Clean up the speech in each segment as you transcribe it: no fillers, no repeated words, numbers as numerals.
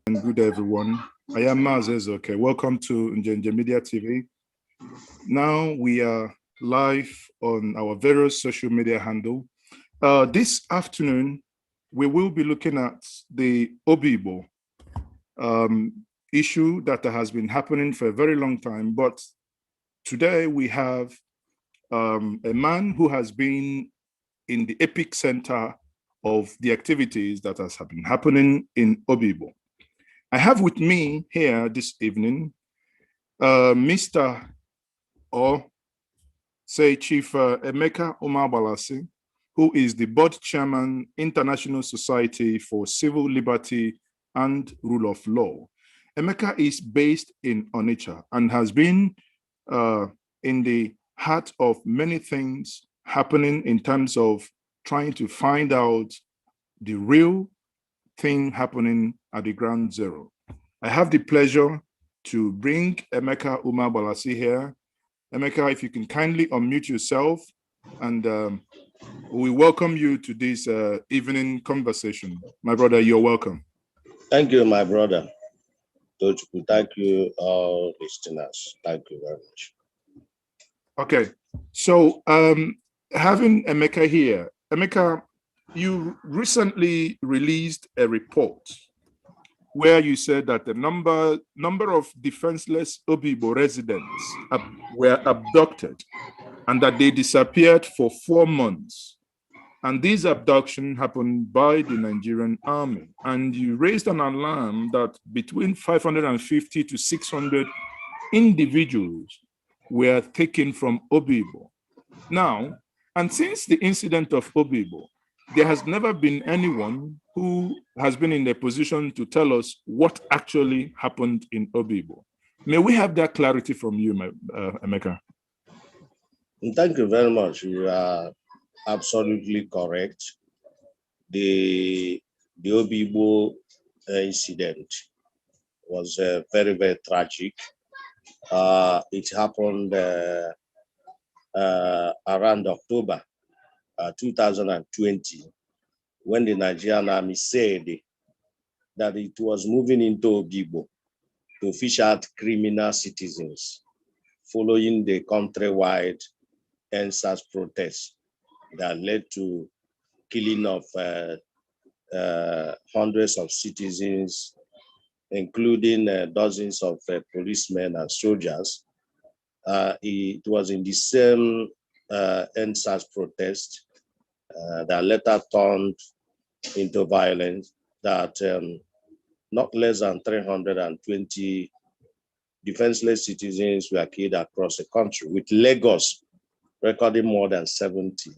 And good everyone. I am Mazes. Okay, welcome to Njenje Media TV. Now we are live on our various social media handle. This afternoon, we will be looking at the Obigbo issue that has been happening for a very long time. But today we have a man who has been in the epic center of the activities that has been happening in Obigbo. I have with me here this evening, Mr. or say Chief Emeka Umeagbalasi, who is the board chairman, International Society for Civil Liberty and Rule of Law. Emeka is based in Onitsha and has been in the heart of many things happening in terms of trying to find out the real thing happening at the ground zero. I have the pleasure to bring Emeka Umeagbalasi here. Emeka, if you can kindly unmute yourself, and we welcome you to this evening conversation. My brother, you're welcome. Thank you, my brother. Thank you, all listeners. Thank you very much. Okay, so having Emeka here, Emeka, you recently released a report where you said that the number of defenseless Obigbo residents were abducted and that they disappeared for 4 months. And these abductions happened by the Nigerian army. And you raised an alarm that between 550 to 600 individuals were taken from Obigbo. Now, and since the incident of Obigbo, there has never been anyone who has been in a position to tell us what actually happened in Obigbo. May we have that clarity from you, Emeka? Thank you very much. You are absolutely correct. The Obigbo incident was very, very tragic. It happened around October 2020, when the Nigerian army said that it was moving into Obigbo to fish out criminal citizens following the countrywide NSAS protests that led to killing of hundreds of citizens, including dozens of policemen and soldiers. It was in the same NSAS protest that later turned into violence, that not less than 320 defenseless citizens were killed across the country, with Lagos recording more than 70,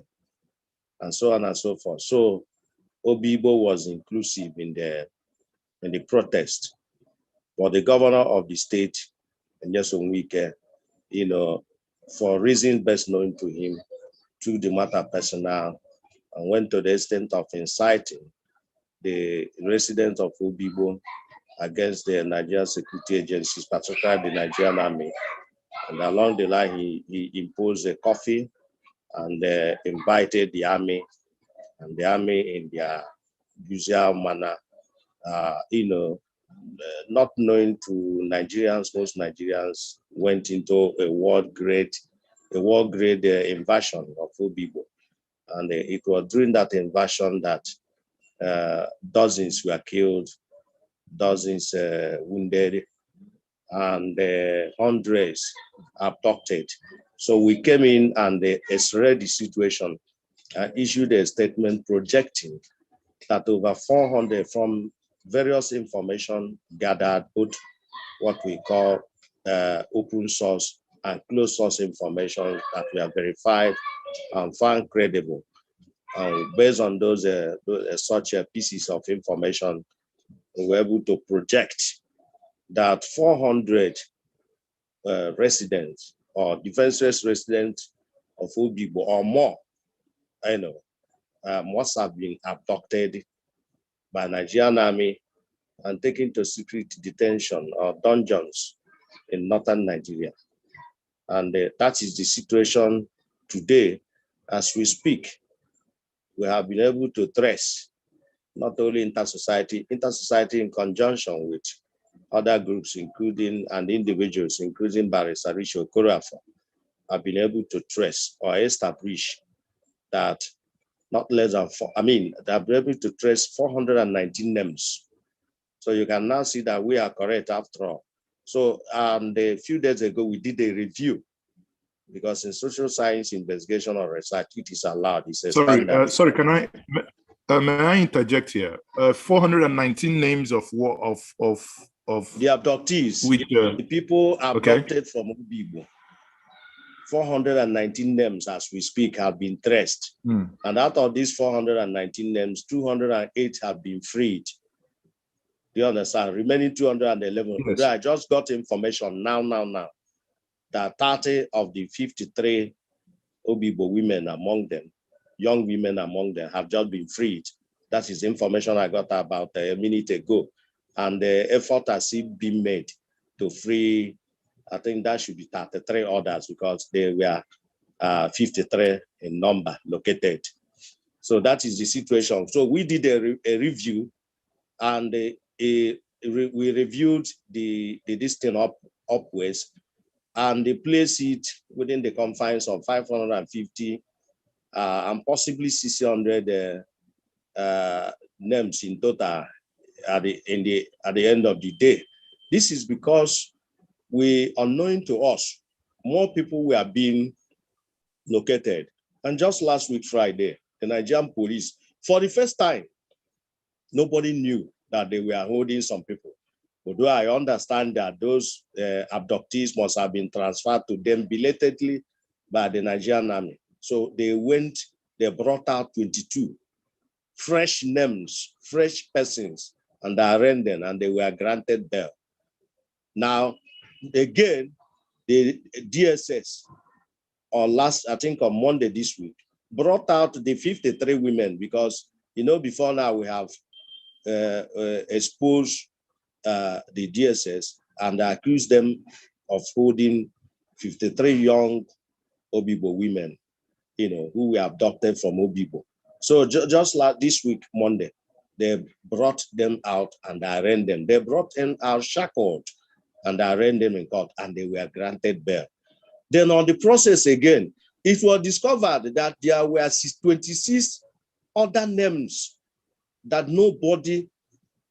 and so on and so forth. So Obigbo was inclusive in the protest. But the governor of the state, Nyesom Wike, for reasons best known to him, took the matter personal and went to the extent of inciting the residents of Obigbo against the Nigerian security agencies, particularly the Nigerian army. And along the line, he imposed a curfew and invited the army, and the army in their usual manner, not knowing to Nigerians, most Nigerians went into a war-grade invasion of Obigbo. And it was during that invasion that dozens were killed, dozens wounded, and hundreds abducted. So we came in and explained the situation, issued a statement projecting that over 400 from various information gathered, both what we call open source and closed source information that we have verified and found credible. Based on those such pieces of information, we were able to project that 400 residents or defenseless residents of Obigbo or more, must have been abducted by Nigerian army and taken to secret detention or dungeons in northern Nigeria. And that is the situation today as we speak. We have been able to trace not only inter-society in conjunction with other groups, including and individuals, including Barrister Richard Okorafor, have been able to trace or establish that not less than they have been able to trace 419 names. So you can now see that we are correct after all. So a few days ago, we did a review, because in social science investigation or research, it is allowed. It's a standard. Sorry, may I interject here? 419 names of the abductees, which, the people abducted from Obigbo. 419 names as we speak have been traced. And out of these 419 names, 208 have been freed. Do you understand? Remaining 211. Yes. I just got information now that 30 of the 53 Obigbo women among them, young women among them, have just been freed. That is information I got about a minute ago. And the effort has been made to free, I think that should be 33 others, because they were 53 in number located. So that is the situation. So we did a review, and we reviewed this thing upwards, and they place it within the confines of 550 and possibly 600 names in total at the end of the day. This is because unknown to us, more people were being located. And just last week, Friday, the Nigerian police, for the first time, nobody knew that they were holding some people. Although I understand that those abductees must have been transferred to them belatedly by the Nigerian army. So they brought out 22 fresh names, fresh persons, and they arraigned them, and they were granted bail. Now, again, the DSS, I think on Monday this week, brought out the 53 women, because, before now we have exposed the DSS and accused them of holding 53 young Obigbo women, who were abducted from Obigbo. So just like this week, Monday, they brought them out and arraigned them. They brought them out shackled and arraigned them in court, and they were granted bail. Then on the process again, it was discovered that there were 26 other names that nobody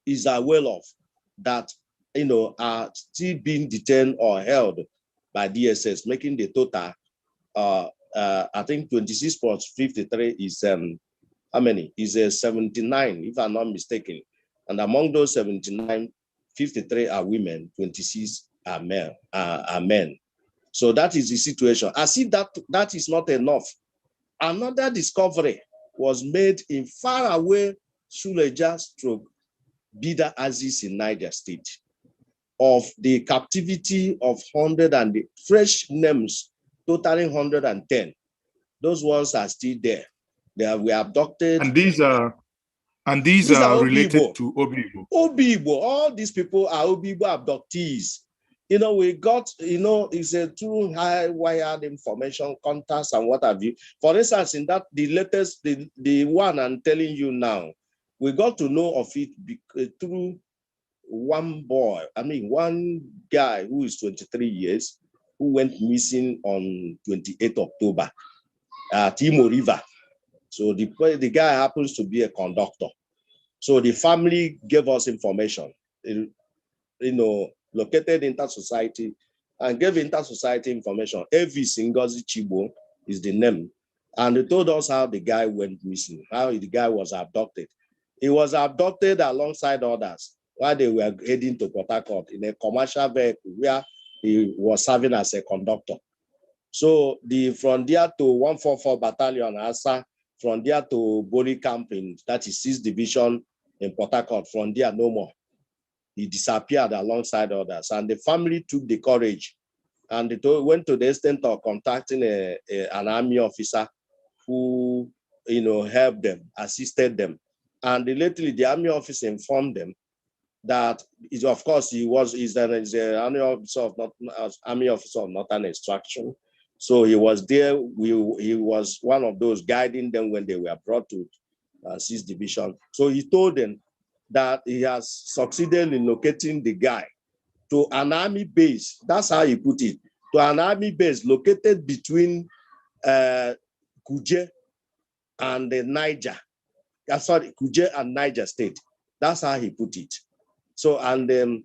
is aware of, that are still being detained or held by DSS, making the total I think 26 plus 53 is how many? Is 79, if I'm not mistaken. And among those 79, 53 are women, 26 are men. So that is the situation. I see that is not enough. Another discovery was made in faraway Suleja stroke Bida Aziz in Niger State, of the captivity of 100 and the fresh names totaling 110. Those ones are still there. They were abducted. And these are related to Obigbo. Obigbo. All these people are Obigbo abductees. We got, it's a too high-wired information, contacts, and what have you. For instance, in that, the latest, the one I'm telling you now, we got to know of it through one guy who is 23 years, who went missing on 28 October at Imo River. So the guy happens to be a conductor. So the family gave us information, located inter-society, and gave inter-society information. Evis Ngozi Chibo is the name. And they told us how the guy went missing, how the guy was abducted. He was abducted alongside others while they were heading to Port Harcourt in a commercial vehicle where he was serving as a conductor. So from there to 144 Battalion, Asa, from there to Bori Camping, that is 6th Division in Port Harcourt, from there no more. He disappeared alongside others, and the family took the courage, and they went to the extent of contacting an army officer who, helped them, assisted them. And lately, the army officer informed them that, of course, he's an army officer of Northern Extraction. So he was there. He was one of those guiding them when they were brought to 6th Division. So he told them that he has succeeded in locating the guy to an army base. That's how he put it. To an army base located between Kuje and the Niger. Sorry, Kuje and Niger State. That's how he put it. So, and then,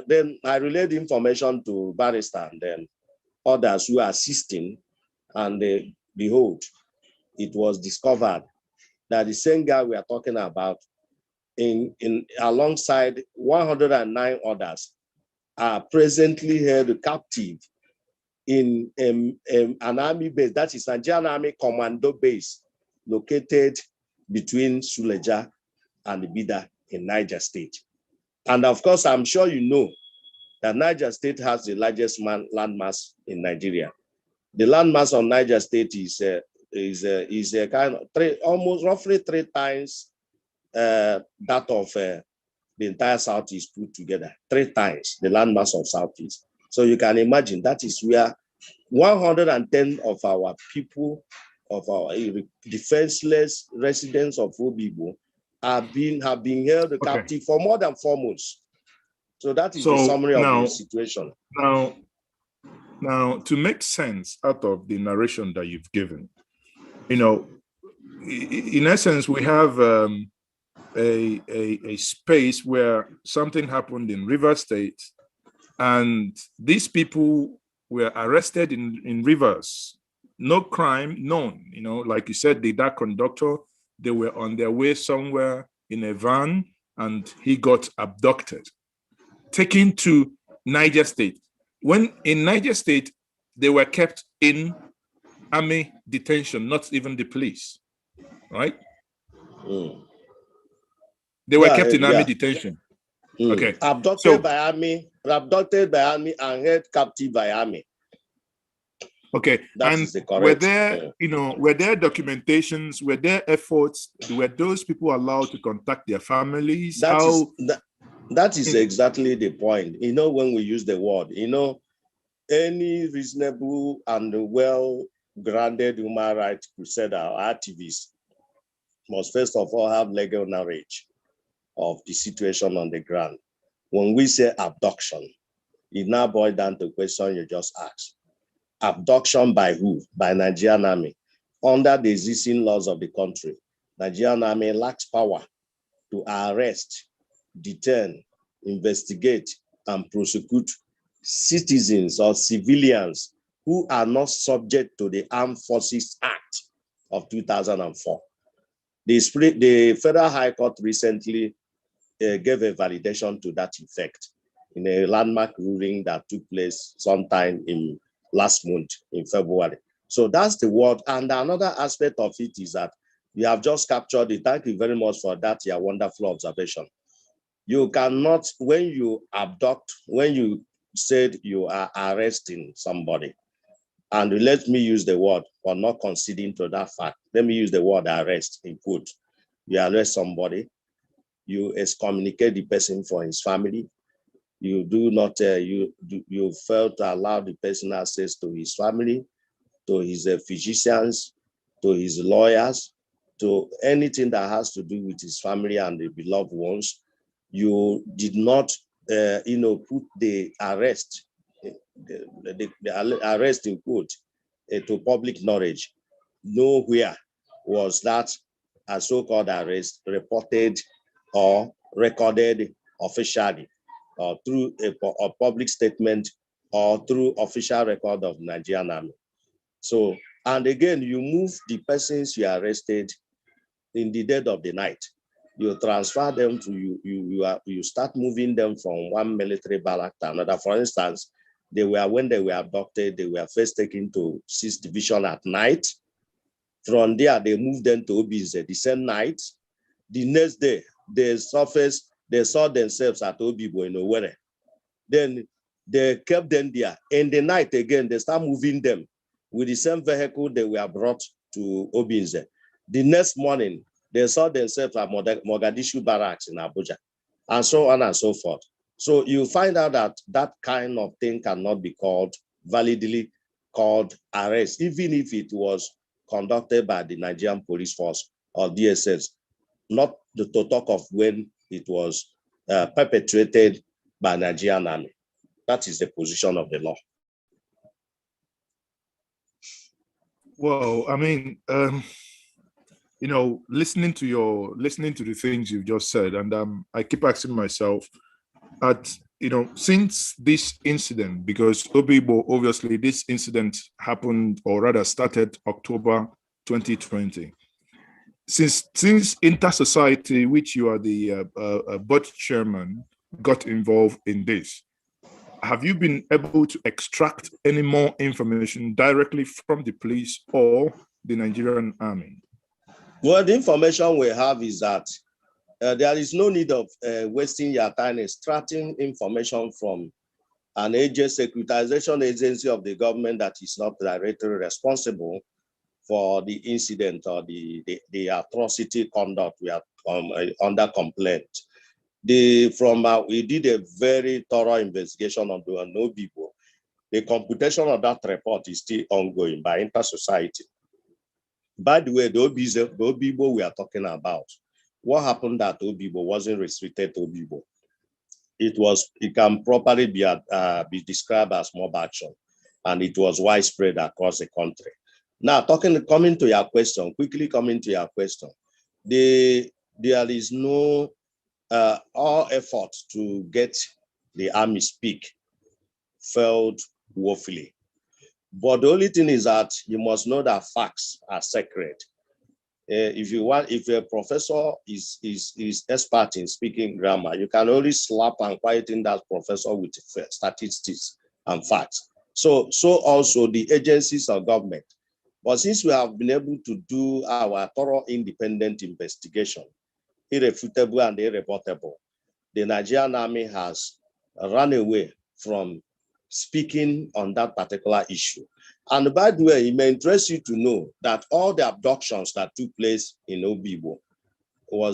then I relayed information to Barrister and then others who are assisting, and behold, it was discovered that the same guy we are talking about, in alongside 109 others, are presently held captive in an army base, that is Nigerian Army Commando base, located between Suleja and Bida in Niger State. And of course, I'm sure you know that Niger State has the largest landmass in Nigeria. The landmass of Niger State is a kind of almost roughly 3 times that of the entire Southeast put together. 3 times the landmass of Southeast. So you can imagine that is where 110 of our people, of our defenseless residents of Obigbo, have been held captive for more than 4 months. So that is the summary of the situation. Now, to make sense out of the narration that you've given, you know, in essence, we have a space where something happened in Rivers State, and these people were arrested in Rivers. No crime known, you know, like you said, that conductor, they were on their way somewhere in a van, and he got abducted, taken to Niger State. When in Niger State, they were kept in army detention, not even the police, right? They were kept in army detention. Okay. Abducted by army and held captive by army. Okay. That and is the correct. Were there, were there documentations, were there efforts, were those people allowed to contact their families? That is exactly the point. When we use the word, any reasonable and well-grounded human rights crusader or activist must first of all have legal knowledge of the situation on the ground. When we say abduction, it now boils down to the question you just asked. Abduction by who? By Nigerian Army. Under the existing laws of the country, Nigerian Army lacks power to arrest, detain, investigate, and prosecute citizens or civilians who are not subject to the Armed Forces Act of 2004. The Federal High Court recently gave a validation to that effect in a landmark ruling that took place sometime in last month in February. So that's the word. And another aspect of it is that you have just captured it. Thank you very much for that, your wonderful observation. You cannot, when you abduct, when you said you are arresting somebody, and let me use the word, or not conceding to that fact, let me use the word arrest in quote. You arrest somebody, you excommunicate the person for his family, you do not, you fail to allow the person access to his family, to his physicians, to his lawyers, to anything that has to do with his family and the beloved ones. You did not, put the arrest, the arrest in quote, to public knowledge. Nowhere was that a so-called arrest reported or recorded officially, or through a public statement, or through official record of Nigerian Army. So, and again, you move the persons you arrested in the dead of the night. You transfer them to you start moving them from one military barrack to another. For instance, when they were abducted, they were first taken to 6th Division at night. From there, they moved them to Obigbo the same night. The next day, they saw themselves at Obigbo in Owerri. Then they kept them there. In the night again, they start moving them with the same vehicle they were brought to Obigbo. The next morning, they saw themselves at Mogadishu barracks in Abuja, and so on and so forth. So you find out that that kind of thing cannot be validly called arrest, even if it was conducted by the Nigerian police force or DSS, not to talk of when it was perpetrated by Nigerian army. That is the position of the law. Well, I mean, you know, listening to the things you've just said, and I keep asking myself, since this incident, because Obigbo, obviously, this incident happened, or rather started October 2020. Since Inter-Society, which you are the board chairman, got involved in this, have you been able to extract any more information directly from the police or the Nigerian army? Well, the information we have is that there is no need of wasting your time extracting information from an securitization agency of the government that is not directly responsible for the incident or the atrocity conduct we are under complaint. We did a very thorough investigation on the Obigbo. The computation of that report is still ongoing by Inter-Society. By the way, the Obigbo we are talking about, what happened at Obigbo wasn't restricted to Obigbo. It can properly be described as mob action, and it was widespread across the country. Now, coming to your question, there is no all effort to get the army speak failed woefully. But the only thing is that you must know that facts are sacred. If a professor is expert in speaking grammar, you can only slap and quieten that professor with statistics and facts. So also the agencies of government. But since we have been able to do our thorough independent investigation, irrefutable and irrebuttable, the Nigerian army has run away from speaking on that particular issue. And by the way, it may interest you to know that all the abductions that took place in Obigbo were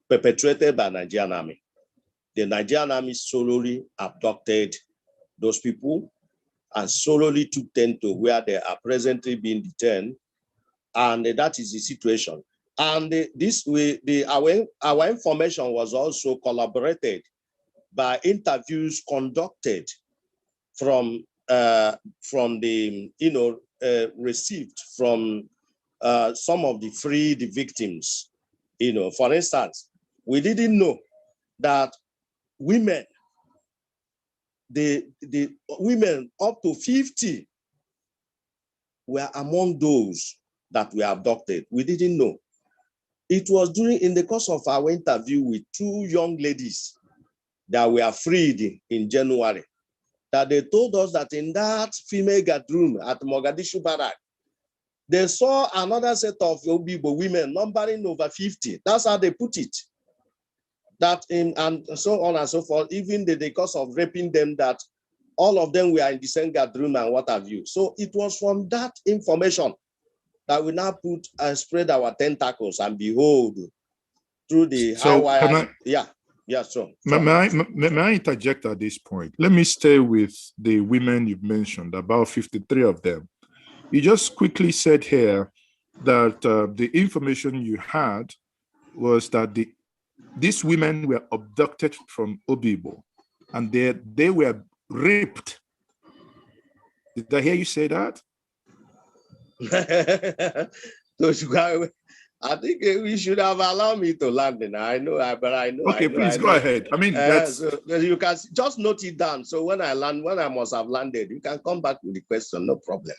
perpetrated by Nigerian army. The Nigerian army solely abducted those people and solely took them to where they are presently being detained. And that is the situation. And our information was also collaborated by interviews conducted from the received from some of the freed victims. For instance, we didn't know that women, the women up to 50 were among those that were abducted. We didn't know. It was in the course of our interview with two young ladies that were freed in January, that they told us that in that female guard room at Mogadishu Barrack, they saw another set of Obigbo women numbering over 50. That's how they put it. And so on and so forth, even the cause of raping them, that all of them were in the same guard room and what have you. So it was from that information that we now put and spread our tentacles, and behold, through the high wire. May I interject at this point? Let me stay with the women you've mentioned, about 53 of them. You just quickly said here that the information you had was that these women were abducted from Obigbo and they were raped. Did I hear you say that? I think we should have allowed me to land in. I know. Okay, please go ahead. I mean, so you can just note it down. So when I must have landed, you can come back with the question, no problem.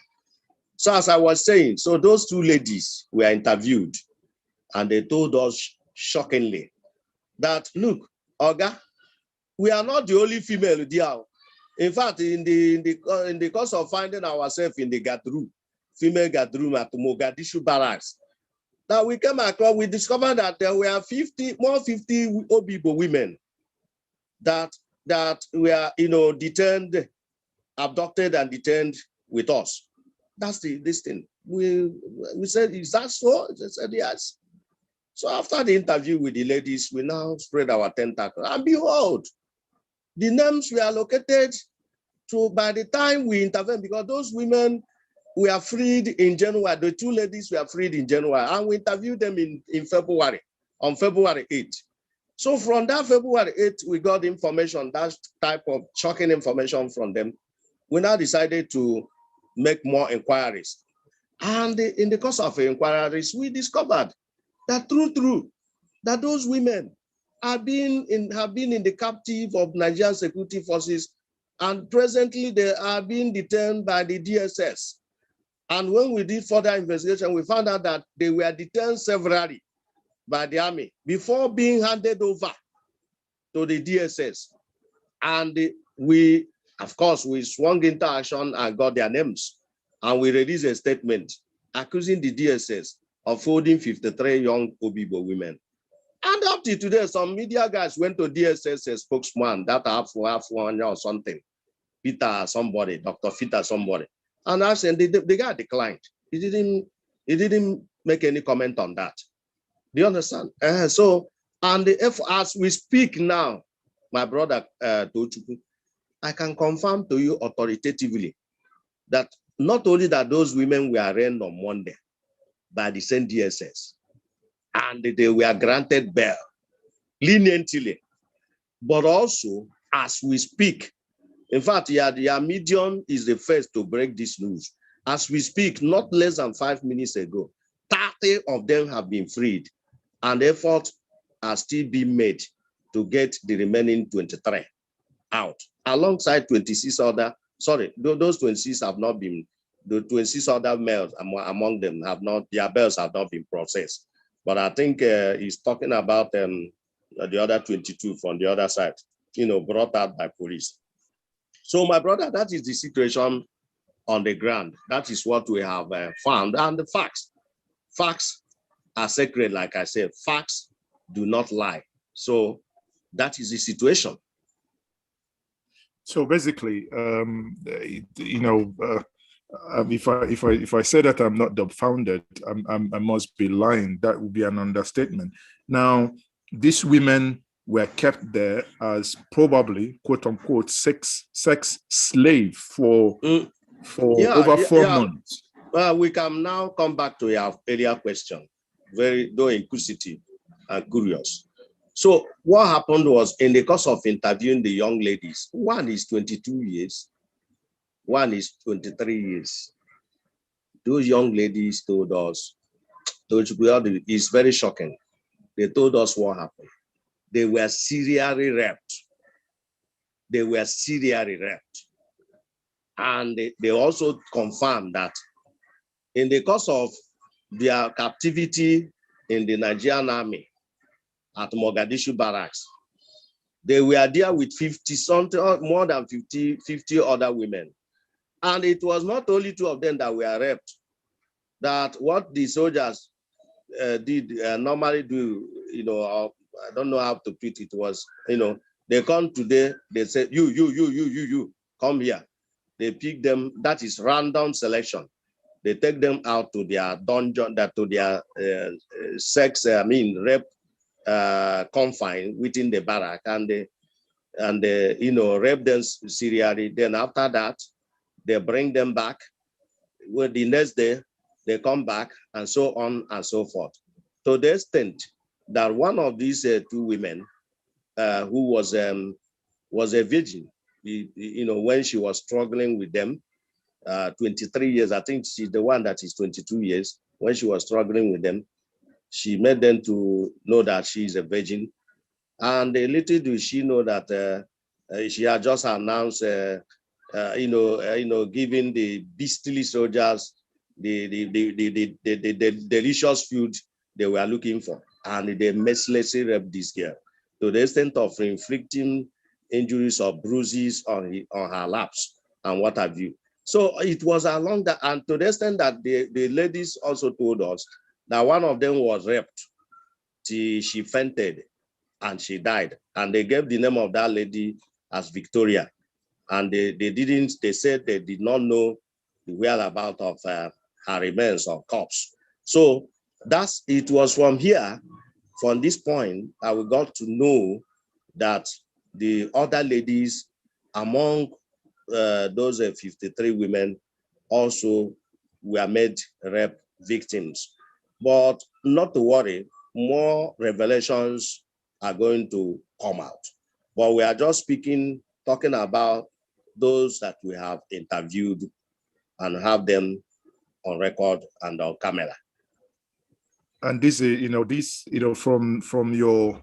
So as I was saying, so those two ladies were interviewed, and they told us shockingly that, look, Oga, we are not the only female there. In fact, in the course of finding ourselves in the female guard room at Mogadishu Barracks, that we came across, we discovered that there were 50 Obigbo women that were detained, abducted and detained with us. That's this thing. We said, is that so? They said yes. So after the interview with the ladies, we now spread our tentacles, and behold, the names were located by the time we intervened, because those women we are freed in January. The two ladies were freed in January, and we interviewed them in February, on February 8th. So from that February 8th, we got information, that type of shocking information from them. We now decided to make more inquiries. And in the course of inquiries, we discovered that true, that those women have been in the captive of Nigerian security forces, and presently they are being detained by the DSS. And when we did further investigation, we found out that they were detained severally by the army before being handed over to the DSS. And we, of course, we swung into action and got their names. And we released a statement accusing the DSS of holding 53 young Obigbo women. And up to today, some media guys went to DSS spokesman, that have one or something, Peter somebody, Dr. Peter somebody. And I said, the guy declined. He didn't make any comment on that. Do you understand? So, and as we speak now, my brother Tochukwu, I can confirm to you authoritatively that not only that those women were arraigned on Monday by the same DSS, and they were granted bail leniently, but also as we speak, in fact, your medium is the first to break this news. As we speak, not less than 5 minutes ago, 30 of them have been freed, and efforts are still being made to get the remaining 23 out, alongside 26 other, sorry, those 26 have not been, the 26 other males among them have not, their bails have not been processed. But I think he's talking about the other 22 from the other side, brought out by police. So my brother, that is the situation on the ground. That is what we have found. And the facts are sacred, like I said. Facts do not lie. So that is the situation. So basically, if I say that I'm not dumbfounded, I must be lying. That would be an understatement. Now, these women were kept there as probably, quote unquote, sex slave for over 4 months. We can now come back to your earlier question, very though inquisitive and curious. So what happened was, in the course of interviewing the young ladies, one is 22 years, one is 23 years. Those young ladies told us, it's very shocking. They told us what happened. They were serially raped. And they also confirmed that in the course of their captivity in the Nigerian army at Mogadishu barracks, they were there with 50 something, more than 50 other women. And it was not only 2 of them that were raped. That what the soldiers did normally do, I don't know how to put it, was, they come today, they say, you, come here. They pick them, that is random selection. They take them out to their dungeon, to their rape confine within the barrack, and they rape them serially. Then after that, they bring them back. Well, the next day, they come back, and so on and so forth. To the extent that one of these 2 women, who was a virgin, when she was struggling with them, 23 years, I think she's the one that is 22 years, when she was struggling with them, she made them to know that she is a virgin. And little did she know that she had just announced, giving the beastly soldiers the delicious food they were looking for. And they mercilessly raped this girl to the extent of inflicting injuries or bruises on her laps and what have you. So it was along that, and to the extent that the ladies also told us that one of them was raped. She fainted and she died. And they gave the name of that lady as Victoria. And they said they did not know the whereabouts of her remains or corpse. So it was from here, from this point, that we got to know that the other ladies among those 53 women also were made rape victims. But not to worry, more revelations are going to come out. But we are just talking about those that we have interviewed and have them on record and on camera. And this, from your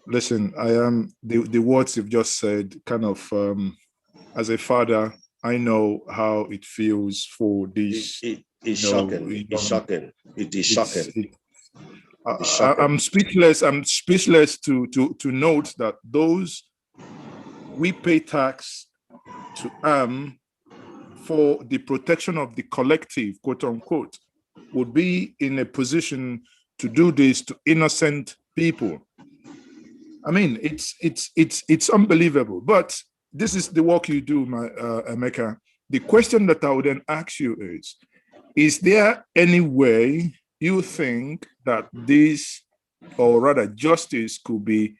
listen, I am the words you've just said kind of, as a father, I know how it feels for this. It's shocking. It's shocking. It is shocking. I'm speechless. I'm speechless to note that those we pay tax to for the protection of the collective, quote unquote, would be in a position to do this to innocent people. I mean, it's unbelievable. But this is the work you do, my Emeka. The question that I would then ask you is there any way you think that this, or rather justice, could be,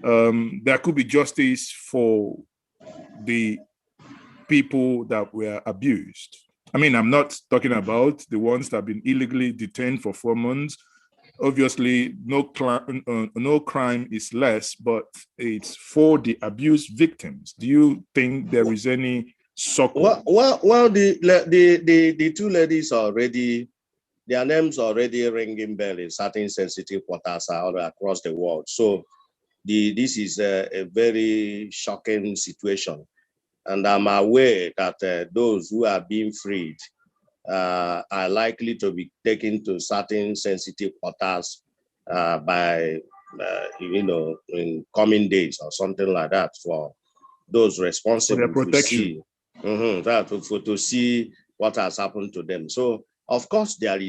there could be justice for the people that were abused? I mean, I'm not talking about the ones that have been illegally detained for 4 months. Obviously, no crime is less, but it's for the abuse victims. Do you think there is any support? Well, the two ladies already, their names already ringing bell in certain sensitive quarters all across the world. So this is a very shocking situation. And I'm aware that those who are being freed are likely to be taken to certain sensitive quarters by, in coming days or something like that, for those responsible to see, to see what has happened to them. So, of course, there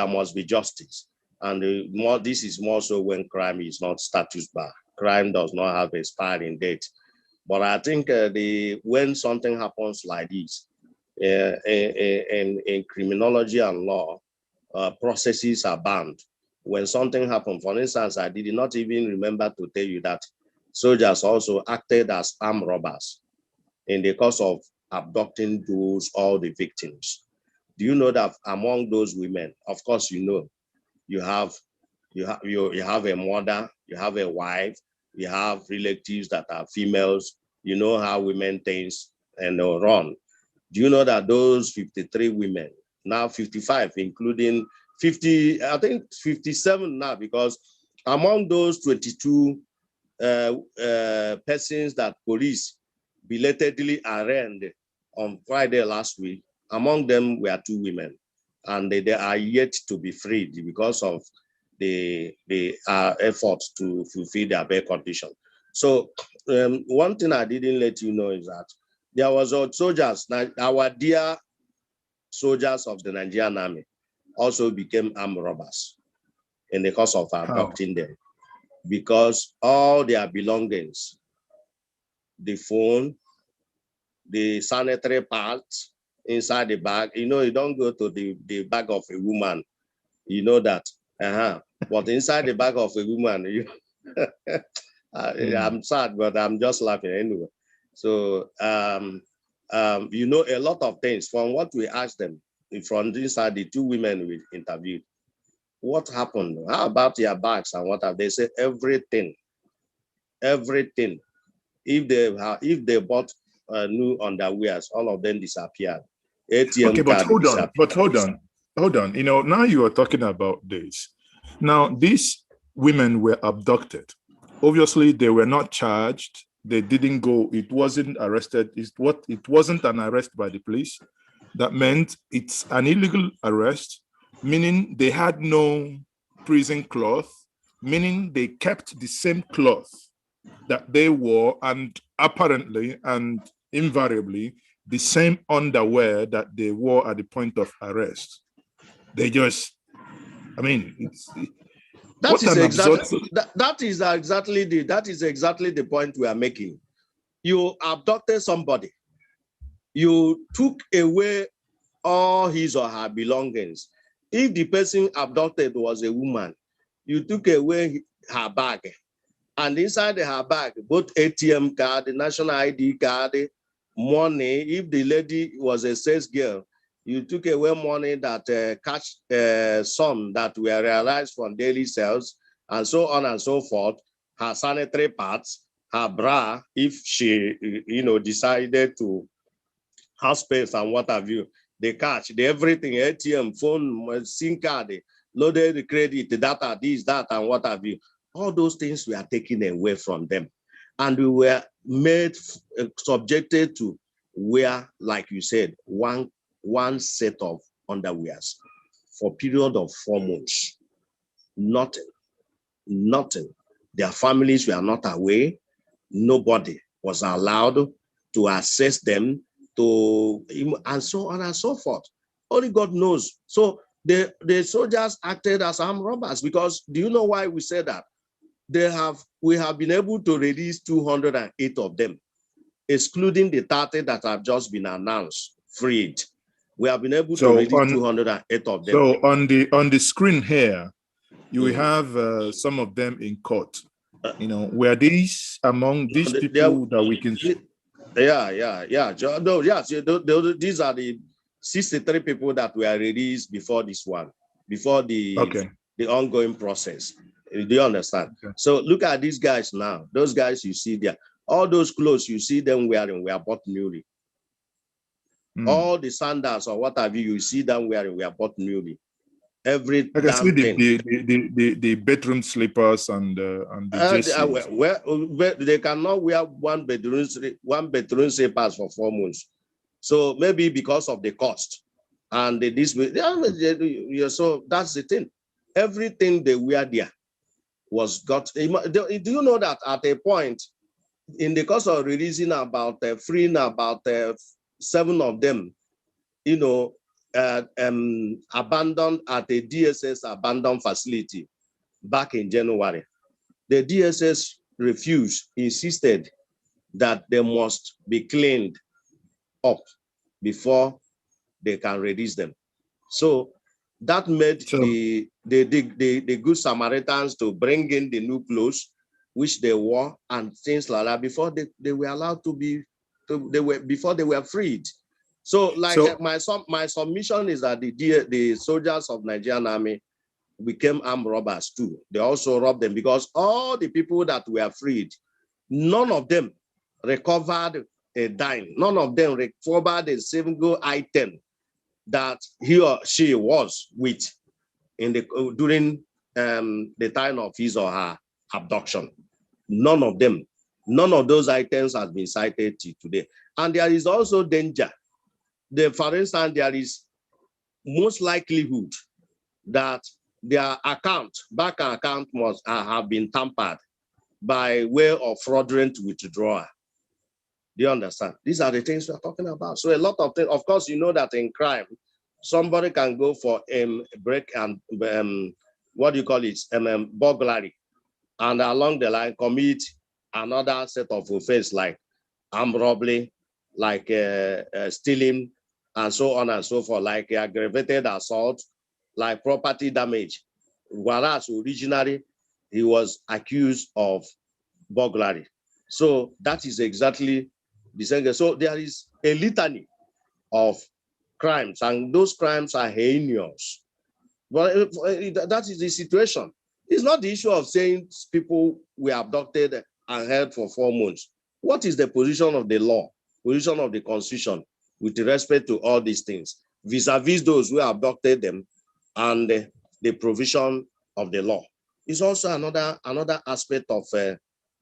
must be justice. And this is more so when crime is not status bar. Crime does not have a expiring date. But I think when something happens like this, in criminology and law, processes are bound. When something happened, for instance, I did not even remember to tell you that soldiers also acted as armed robbers in the course of abducting all the victims. Do you know that among those women, of course, you have a mother, you have a wife, you have relatives that are females. You know how women think and run. Do you know that those 53 women, now 55, including 50, I think 57 now, because among those 22 persons that police belatedly arraigned on Friday last week, among them were 2 women, and they are yet to be freed because of the effort to fulfill their bail condition. So one thing I didn't let you know is that there was soldiers, our dear soldiers of the Nigerian army also became armed robbers in the course of abducting them, because all their belongings, the phone, the sanitary parts inside the bag, you don't go to the bag of a woman, that, but inside the bag of a woman, I'm sad, but I'm just laughing anyway. So, a lot of things from what we asked them, from inside the 2 women we interviewed. What happened? How about your bags and what have they said? Everything. If they bought new underwears, all of them disappeared. ATM okay, but hold on. Now you are talking about this. Now, these women were abducted. Obviously, they were not charged. They didn't go. It wasn't arrested. It wasn't an arrest by the police. That meant it's an illegal arrest, meaning they had no prison cloth, meaning they kept the same cloth that they wore, and apparently and invariably the same underwear that they wore at the point of arrest. They just, I mean, that is exactly the point we are making. You abducted somebody, you took away all his or her belongings. If the person abducted was a woman, you took away her bag And inside her bag, both ATM card, the national ID card, money. If the lady was a sales girl, you took away money that catch some that were realized from daily sales, and so on and so forth. Her sanitary parts, her bra, if she, decided to have space and what have you, they catch everything, ATM, phone, SIM card, loaded the credit, the data, this, that, and what have you. All those things were taken away from them. And we were made, subjected to wear, like you said, one set of underwears for a period of 4 months. Nothing. Their families were not aware. Nobody was allowed to assess them, and so on and so forth. Only God knows. So the soldiers acted as armed robbers, because do you know why we say that? We have been able to release 208 of them, excluding the 30 that have just been announced, freed. We have been able to release 208 of them. So on the screen here, you will have some of them in court. Were these among these people that we can? Yeah. No, yes, these are the 63 people that were released before this one, before the ongoing process. Do you understand? Okay. So look at these guys now. Those guys you see there, all those clothes you see them wearing were bought newly. All the sandals or what have you see them wearing were bought newly. Every I can see the bedroom slippers and the they cannot wear one bedroom slippers for 4 months. So maybe because of the cost and so that's the thing. Everything they wear there was got. Do you know that at a point in the course of releasing freeing about 7 of them, abandoned at a DSS abandoned facility back in January. The DSS refused, insisted that they must be cleaned up before they can release them. So that made the good Samaritans to bring in the new clothes, which they wore and things like that before they were allowed to be, before they were freed. So, my submission is that the soldiers of Nigerian army became armed robbers too. They also robbed them, because all the people that were freed, none of them recovered a dime. None of them recovered a single item that he or she was with during the time of his or her abduction. None of them. None of those items has been cited till today. And there is also danger. For instance, there is most likelihood that their bank account must have been tampered by way of fraudulent withdrawal. Do you understand? These are the things we're talking about. So a lot of things, of course, you know that in crime, somebody can go for break and burglary, and along the line commit another set of offense like armed robbery, like stealing, and so on and so forth, like aggravated assault, like property damage. Whereas originally he was accused of burglary. So that is exactly the same. So there is a litany of crimes, and those crimes are heinous. But that is the situation. It's not the issue of saying people were abducted and held for 4 months. What is the position of the law, position of the constitution with respect to all these things, vis-a-vis those who abducted them, and the provision of the law? It's also another aspect of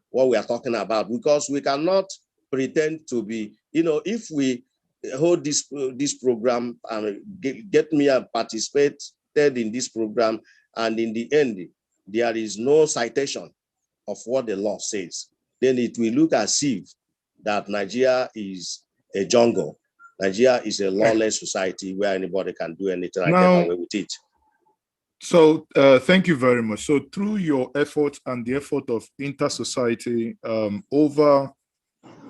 what we are talking about, because we cannot pretend to be, if we hold this program and get me and participated in this program, and in the end there is no citation of what the law says, then it will look as if that Nigeria is a jungle. Nigeria is a lawless society where anybody can do anything and get away with it. So thank you very much. So through your effort and the effort of Inter-Society, over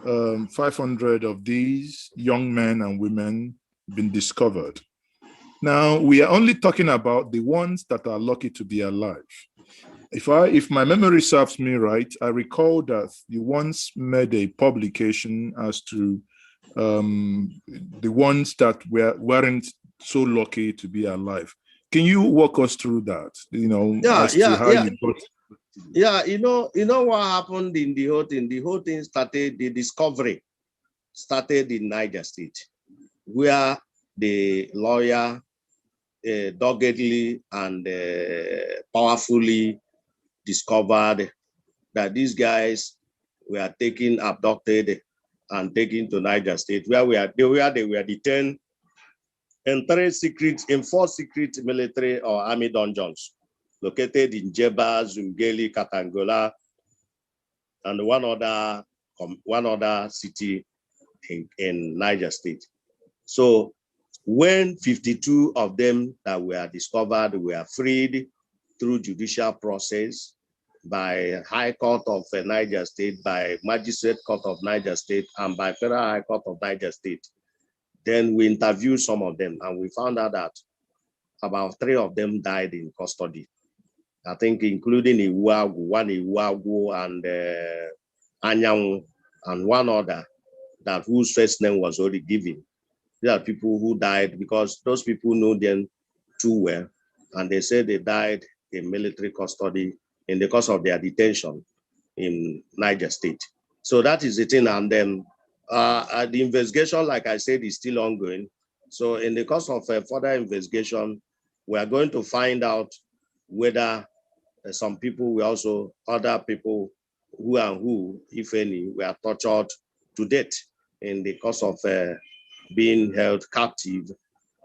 500 of these young men and women been discovered. Now, we are only talking about the ones that are lucky to be alive. if my memory serves me right, I recall that you once made a publication as to the ones that weren't so lucky to be alive. Can you walk us through that? To how you got. Yeah, you know what happened in the whole thing? The whole thing started, the discovery started in Niger State, where the lawyer doggedly and powerfully discovered that these guys were abducted and taken to Niger State, where they were detained in 4 secret military or army dungeons located in Jeba, Zungeli, Katangola, and one other city in Niger State. So when 52 of them that were discovered were freed through judicial process by High Court of Niger State, by Magistrate Court of Niger State, and by Federal High Court of Niger State, then we interviewed some of them and we found out that about 3 of them died in custody. I think including one Iwagu and Anyang, and one other that whose first name was already given. There are people who died because those people know them too well, and they said they died in military custody in the course of their detention in Niger State. So that is the thing. And then the investigation, like I said, is still ongoing. So in the course of further investigation, we are going to find out whether some people were also other people who, if any, were tortured to death in the course of being held captive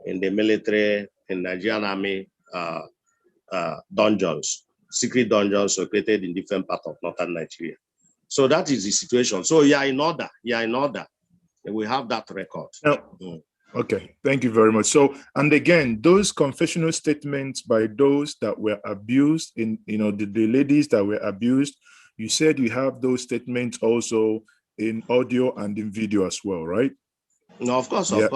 in the military, in Nigerian army dungeons, secret dungeons located in different parts of northern Nigeria. So that is the situation. So you are in order. And we have that record. Okay, thank you very much. So, and again, those confessional statements by those that were abused, the ladies that were abused, you said you have those statements also in audio and in video as well, right? No, of course, the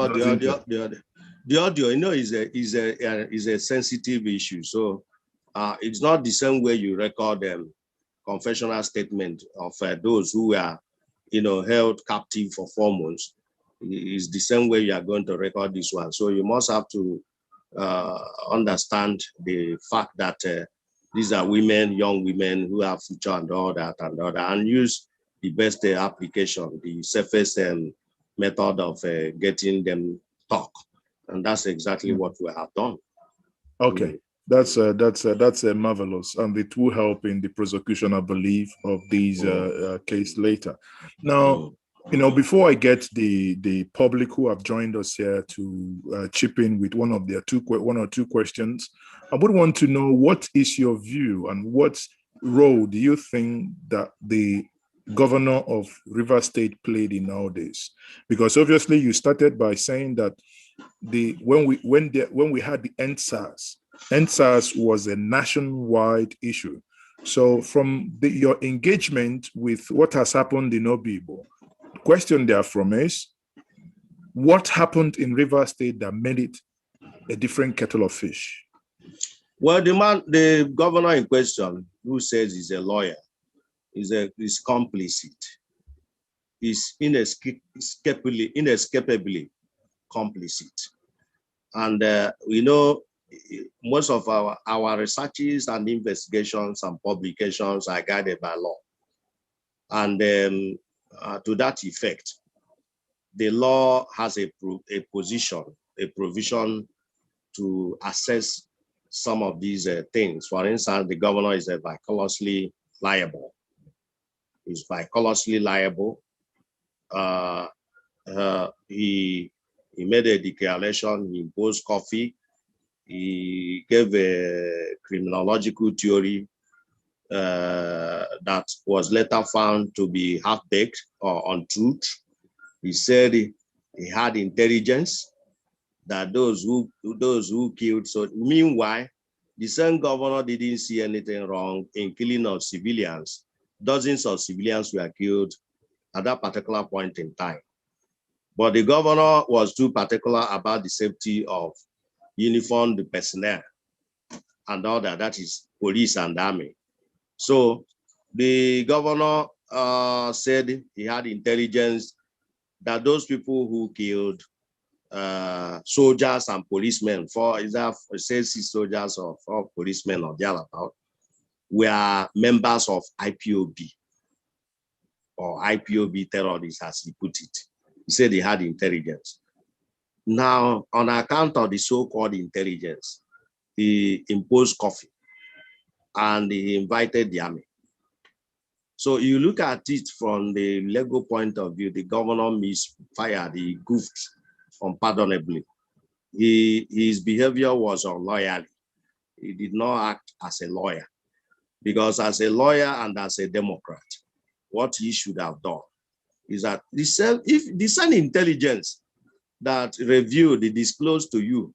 audio, is a sensitive issue. So it's not the same way you record confessional statement of those who were, held captive for 4 months. Is the same way you are going to record this one. So you must have to understand the fact that these are young women who have future and all that, and use the best application, the safest method of getting them talk. And that's exactly what we have done. Okay. That's marvelous, and it will help in the prosecution, I believe, of these case later. Now, before I get the public who have joined us here to chip in with one or two questions, I would want to know, what is your view and what role do you think that the governor of Rivers State played in all this? Because obviously you started by saying that when we had the EndSARS was a nationwide issue. So from your engagement with what has happened in Obigbo, the question therefrom is, what happened in Rivers State that made it a different kettle of fish? Well, the governor in question, who says he's a lawyer, is complicit. Is inescapably complicit. And most of our researches and investigations and publications are guided by law. And to that effect, the law has a provision to assess some of these things. For instance, the governor is vicariously liable. He's vicariously liable. He made a declaration, he imposed coffee, he gave a criminological theory that was later found to be half-baked or untruth. He said he had intelligence that those who killed. So meanwhile, the same governor didn't see anything wrong in killing of civilians. Dozens of civilians were killed at that particular point in time. But the governor was too particular about the safety of uniformed personnel and all that, that is police and army. So the governor said he had intelligence that those people who killed soldiers and policemen, say 6 soldiers or 4 policemen or thereabout, were members of IPOB or IPOB terrorists, as he put it. He said he had intelligence. Now, on account of the so-called intelligence, he imposed curfew and he invited the army. So you look at it from the legal point of view, the governor misfired, he goofed unpardonably. His behavior was unloyal. He did not act as a lawyer, because as a lawyer and as a Democrat, what he should have done is that if the same intelligence that reviewed, they disclosed to you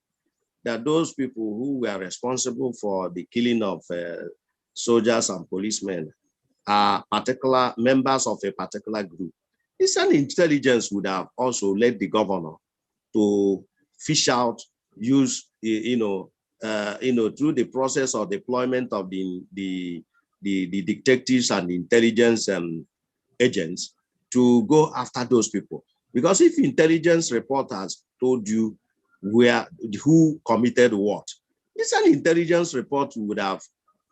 that those people who were responsible for the killing of soldiers and policemen are particular members of a particular group. This intelligence would have also led the governor to fish out, use, through the process of deployment of the detectives and intelligence agents to go after those people. Because if intelligence report has told you who committed what, this an intelligence report would have,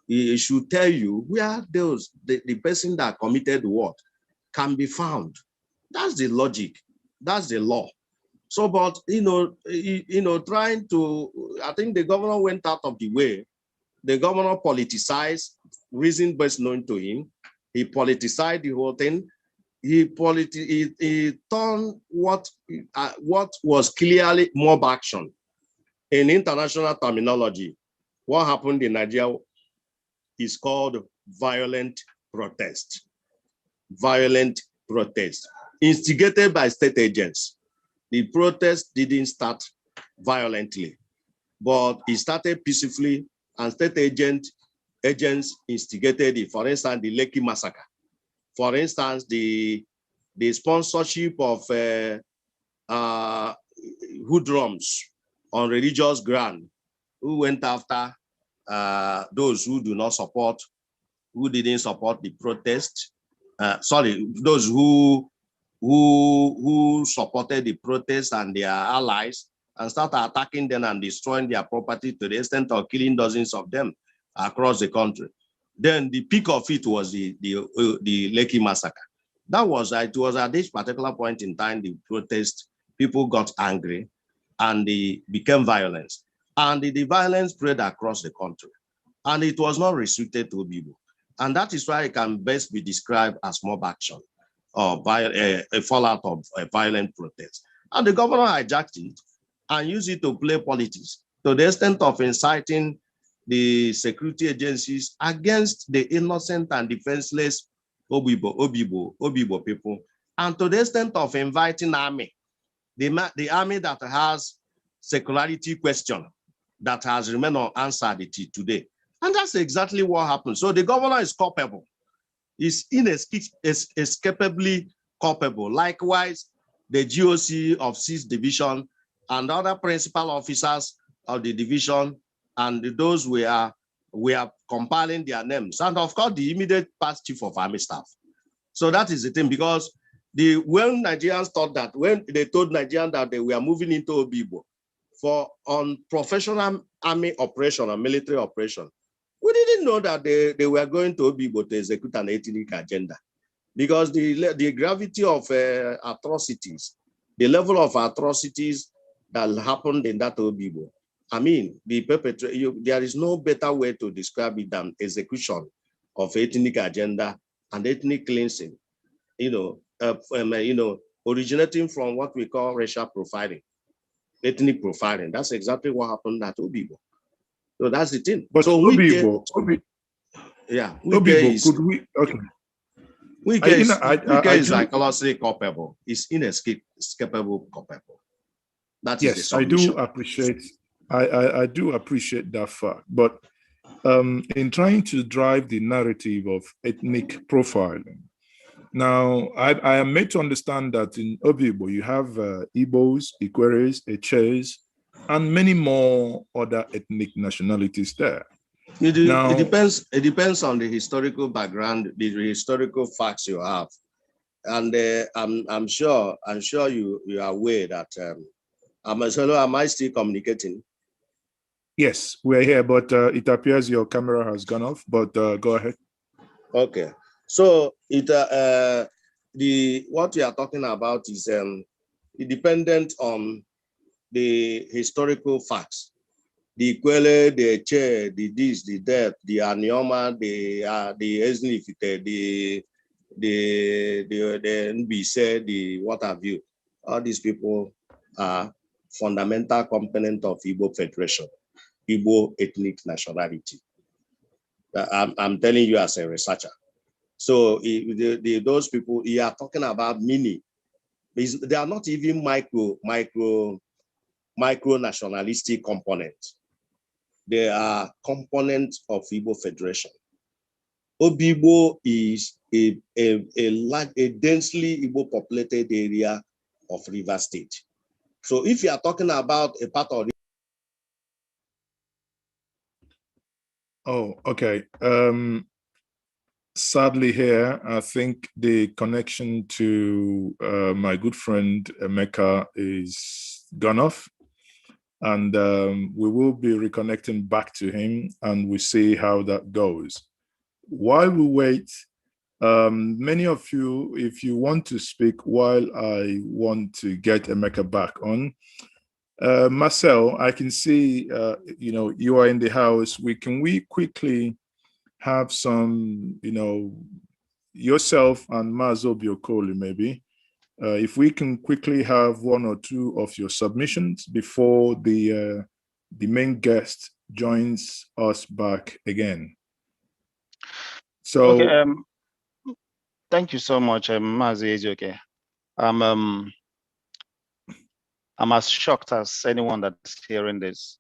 it should tell you where the person that committed what can be found. That's the logic. That's the law. So, but trying to, I think the governor went out of the way. The governor politicized, reason best known to him. He politicized the whole thing. He turned what was clearly mob action. In international terminology, what happened in Nigeria is called violent protest. Violent protest, instigated by state agents. The protest didn't start violently, but it started peacefully, and state agents instigated it. For instance, the Lekki massacre. For instance, the sponsorship of hoodlums on religious ground, who went after those who didn't support the protest. Those who supported the protest and their allies, and started attacking them and destroying their property to the extent of killing dozens of them across the country. Then the peak of it was the Lekki massacre. It was at this particular point in time, the protest, people got angry and they became violent. And the violence spread across the country. And it was not restricted to Obigbo. And that is why it can best be described as mob action, or a fallout of a violent protest. And the governor hijacked it and used it to play politics to the extent of inciting the security agencies against the innocent and defenseless Obigbo people, and to the extent of inviting army, the army that has secularity question that has remained unanswered today. And that's exactly what happened. So the governor is culpable. Is inescapably culpable. Likewise, the GOC of 6th Division and other principal officers of the division, and those we are compiling their names. And of course, the immediate past chief of army staff. So that is the thing, because when Nigerians thought that, when they told Nigerians that they were moving into Obigbo on professional army operation or military operation, we didn't know that they were going to Obigbo to execute an ethnic agenda, because the gravity of atrocities, the level of atrocities that happened in that Obigbo, I mean, there is no better way to describe it than execution of ethnic agenda and ethnic cleansing, originating from what we call racial profiling, ethnic profiling. That's exactly what happened at Obigbo. So that's the thing. But so Obigbo, Wike is like colossally culpable. It's inescapable culpable. That is the solution. I do appreciate that fact. But in trying to drive the narrative of ethnic profiling, now I am made to understand that in Obigbo you have Igbos, Ikweres, Eches, and many more other ethnic nationalities there. It Now, depends. It depends on the historical background, the historical facts you have, and I'm sure you are aware that am I still communicating? yes, we're here, but it appears your camera has gone off, but go ahead. Okay, so what we are talking about is dependent on the historical facts. The Kwele, the Che, the this, the that, the Anioma, the Esnifite, the Nbise, the what have you. All these people are fundamental component of Igbo Federation, Igbo ethnic nationality. I'm telling you as a researcher. So those people, you are talking about mini. They are not even micro nationalistic components. They are components of Igbo Federation. Obigbo is a densely Igbo populated area of River State. So if you are talking about a part of Oh, okay. Sadly here, I think the connection to my good friend Emeka is gone off. And we will be reconnecting back to him and we see how that goes. While we wait, many of you, if you want to speak while I want to get Emeka back on, Marcel, I can see, you are in the house. Can we quickly have some, yourself and Mazo Biokoli maybe, if we can quickly have one or two of your submissions before the main guest joins us back again. So, okay, thank you so much, Mazi Ejoke. I'm as shocked as anyone that's hearing this.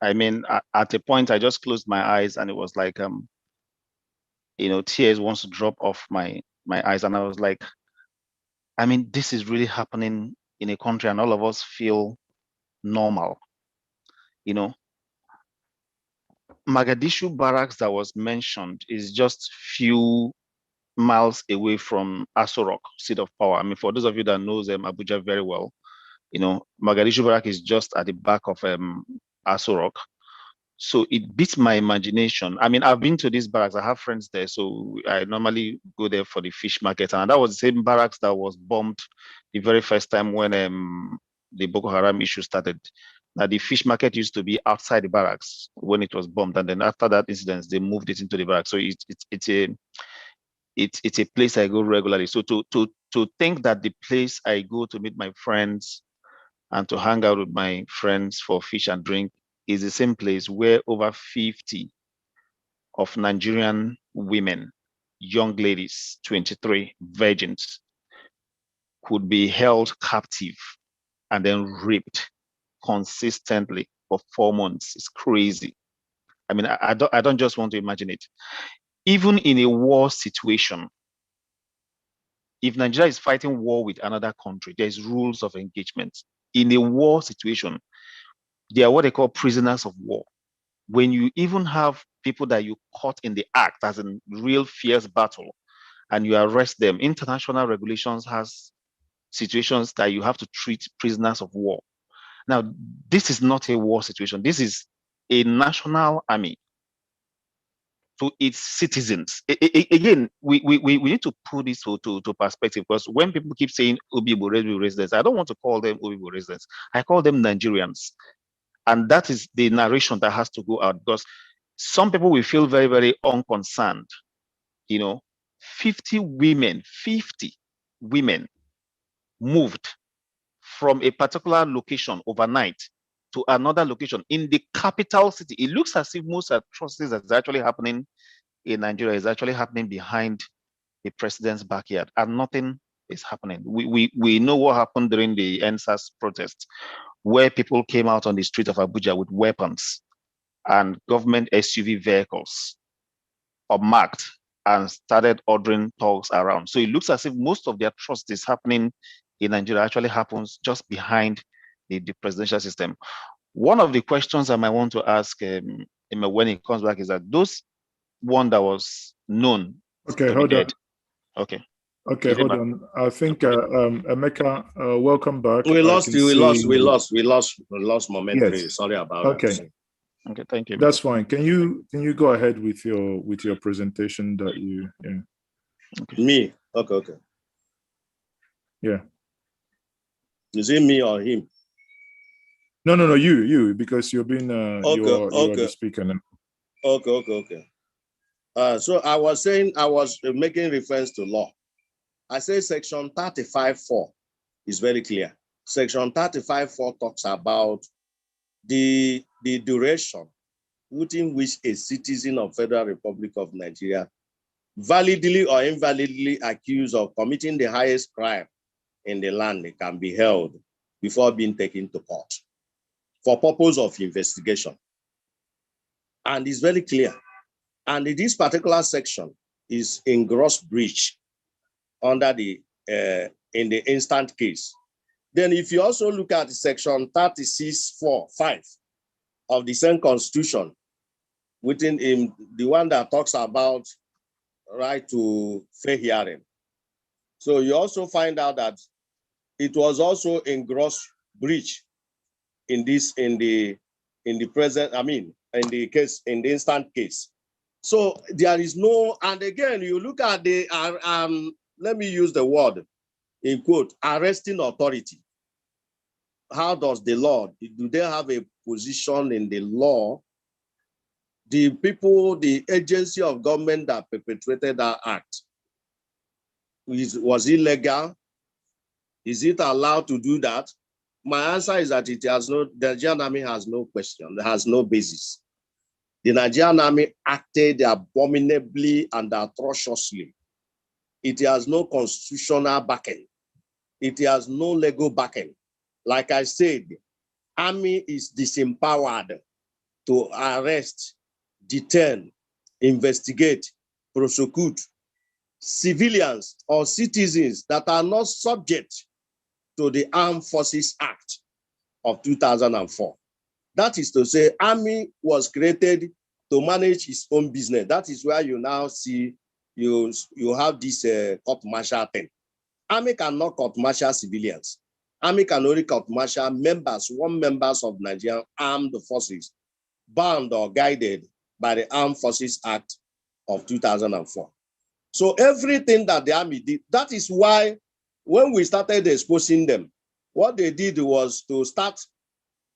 I mean, at a point, I just closed my eyes and it was like, tears wants to drop off my eyes, and I was like, I mean, this is really happening in a country, and all of us feel normal. Mogadishu barracks that was mentioned is just few miles away from Aso Rock, seat of power. I mean, for those of you that knows Abuja very well, Mogadishu barrack is just at the back of Aso Rock. So it beats my imagination. I mean, I've been to these barracks. I have friends there, so I normally go there for the fish market. And that was the same barracks that was bombed the very first time when the Boko Haram issue started. Now, the fish market used to be outside the barracks when it was bombed, and then after that incident, they moved it into the barracks. So it's a place I go regularly. So to think that the place I go to meet my friends and to hang out with my friends for fish and drink is the same place where over 50 of Nigerian women, young ladies, 23 virgins, could be held captive and then raped consistently for 4 months. It's crazy. I mean, I don't just want to imagine it. Even in a war situation, if Nigeria is fighting war with another country, there's rules of engagement. In a war situation, they are what they call prisoners of war. When you even have people that you caught in the act, as in real fierce battle, and you arrest them, international regulations has situations that you have to treat prisoners of war. Now, this is not a war situation. This is a national army to its citizens. Again, we need to put this to perspective, because when people keep saying Obigbo residents, I don't want to call them Obigbo residents. I call them Nigerians. And that is the narration that has to go out, because some people will feel very, very unconcerned. 50 women moved from a particular location overnight to another location in the capital city. It looks as if most atrocities that's actually happening in Nigeria is actually happening behind the president's backyard, and nothing is happening. We know what happened during the NSAS protests, where people came out on the street of Abuja with weapons and government SUV vehicles unmarked and started ordering thugs around. So it looks as if most of the atrocities happening in Nigeria actually happens just behind the presidential system. One of the questions I might want to ask when he comes back is that those one that was known to be dead. Okay. Okay, hold on. I think Emeka, welcome back. We lost momentarily. Yes. Sorry about that. Okay, thank you. That's fine. Can you go ahead with your presentation that you Okay. Me? Okay. Yeah. Is it me or him? No, you, because you're being you're the speaker now. Okay. So I was saying, I was making reference to law. I say section 35(4) is very clear. Section 35(4) talks about the duration within which a citizen of Federal Republic of Nigeria validly or invalidly accused of committing the highest crime in the land can be held before being taken to court for purpose of investigation. And it's very clear. And this particular section is in gross breach under the in the instant case. Then if you also look at section 36(4)(5) of the same constitution, within the one that talks about right to fair hearing. So you also find out that it was also in gross breach in the present, in the case, in the instant case. So there is no, and again, you look at the, let me use the word in quote, arresting authority. How does the law, do they have a position in the law? The people, the agency of government that perpetrated that act, was it legal? Is it allowed to do that? My answer is that it has no, the Nigerian army has no question, it has no basis. The Nigerian army acted abominably and atrociously. It has no constitutional backing. It has no legal backing. Like I said, army is disempowered to arrest, detain, investigate, prosecute civilians or citizens that are not subject to the Armed Forces Act of 2004. That is to say, army was created to manage its own business. That is where you now see you have this court-martial thing. Army cannot court-martial civilians. Army can only court-martial members of Nigerian armed forces, bound or guided by the Armed Forces Act of 2004. So everything that the army did, that is why when we started exposing them, what they did was to start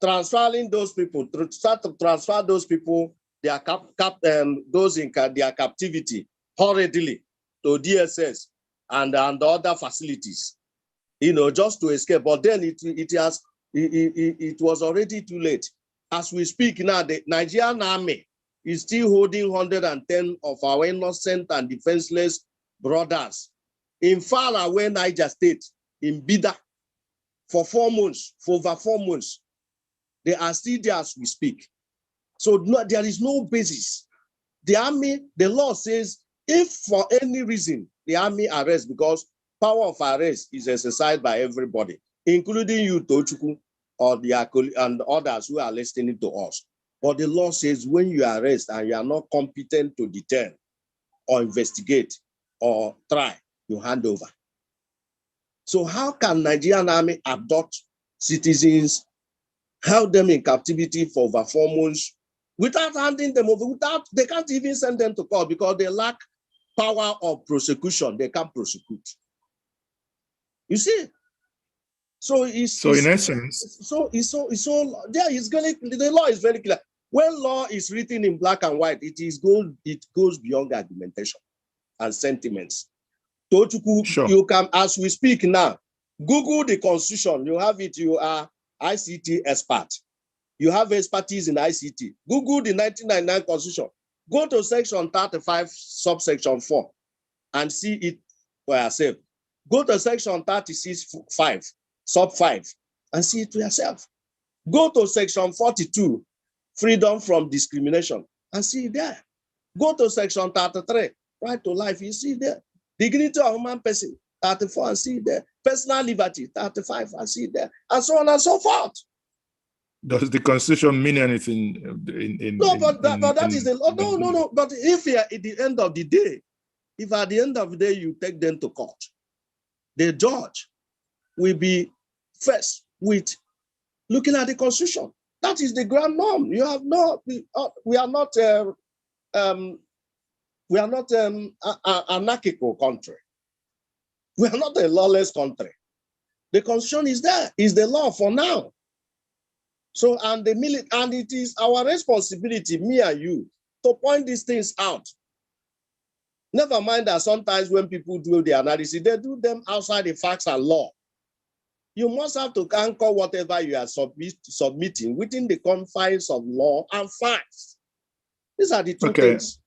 transferring those people, transfer those people, those in their captivity hurriedly to DSS and other facilities, just to escape. But then it was already too late. As we speak now, the Nigerian army is still holding 110 of our innocent and defenseless brothers in faraway Niger State, in Bida, for over 4 months. They are still there as we speak. So there is no basis. The army, the law says, if for any reason the army arrests, because power of arrest is exercised by everybody, including you, Tochukwu, or and others who are listening to us. But the law says when you arrest and you are not competent to detain or investigate or try, you hand over. So how can Nigerian army abduct citizens, held them in captivity for over 4 months without handing them over, they can't even send them to court because they lack power of prosecution. They can't prosecute. You see? So in essence, the law is very clear. When law is written in black and white, it goes beyond argumentation and sentiments. Tochukwu, sure. You can, as we speak now, Google the Constitution. You have it. You are ICT expert. You have expertise in ICT. Google the 1999 Constitution. Go to section 35, subsection 4, and see it for yourself. Go to section 36(5), sub 5, and see it for yourself. Go to section 42, freedom from discrimination, and see it there. Go to section 33, right to life, you see it there. Dignity of human person, 34, and see it there. Personal liberty, 35, and see it there. And so on and so forth. Does the Constitution mean anything but that is the law. No. But if at the end of the day, if at the end of the day you take them to court, the judge will be first with looking at the Constitution. That is the grand norm. You have not. We are not. We are not an anarchical country. We are not a lawless country. The Constitution is there. Is the law for now. So and it is our responsibility, me and you, to point these things out. Never mind that sometimes when people do the analysis, they do them outside the facts and law. You must have to anchor whatever you are submitting within the confines of law and facts. These are the two things.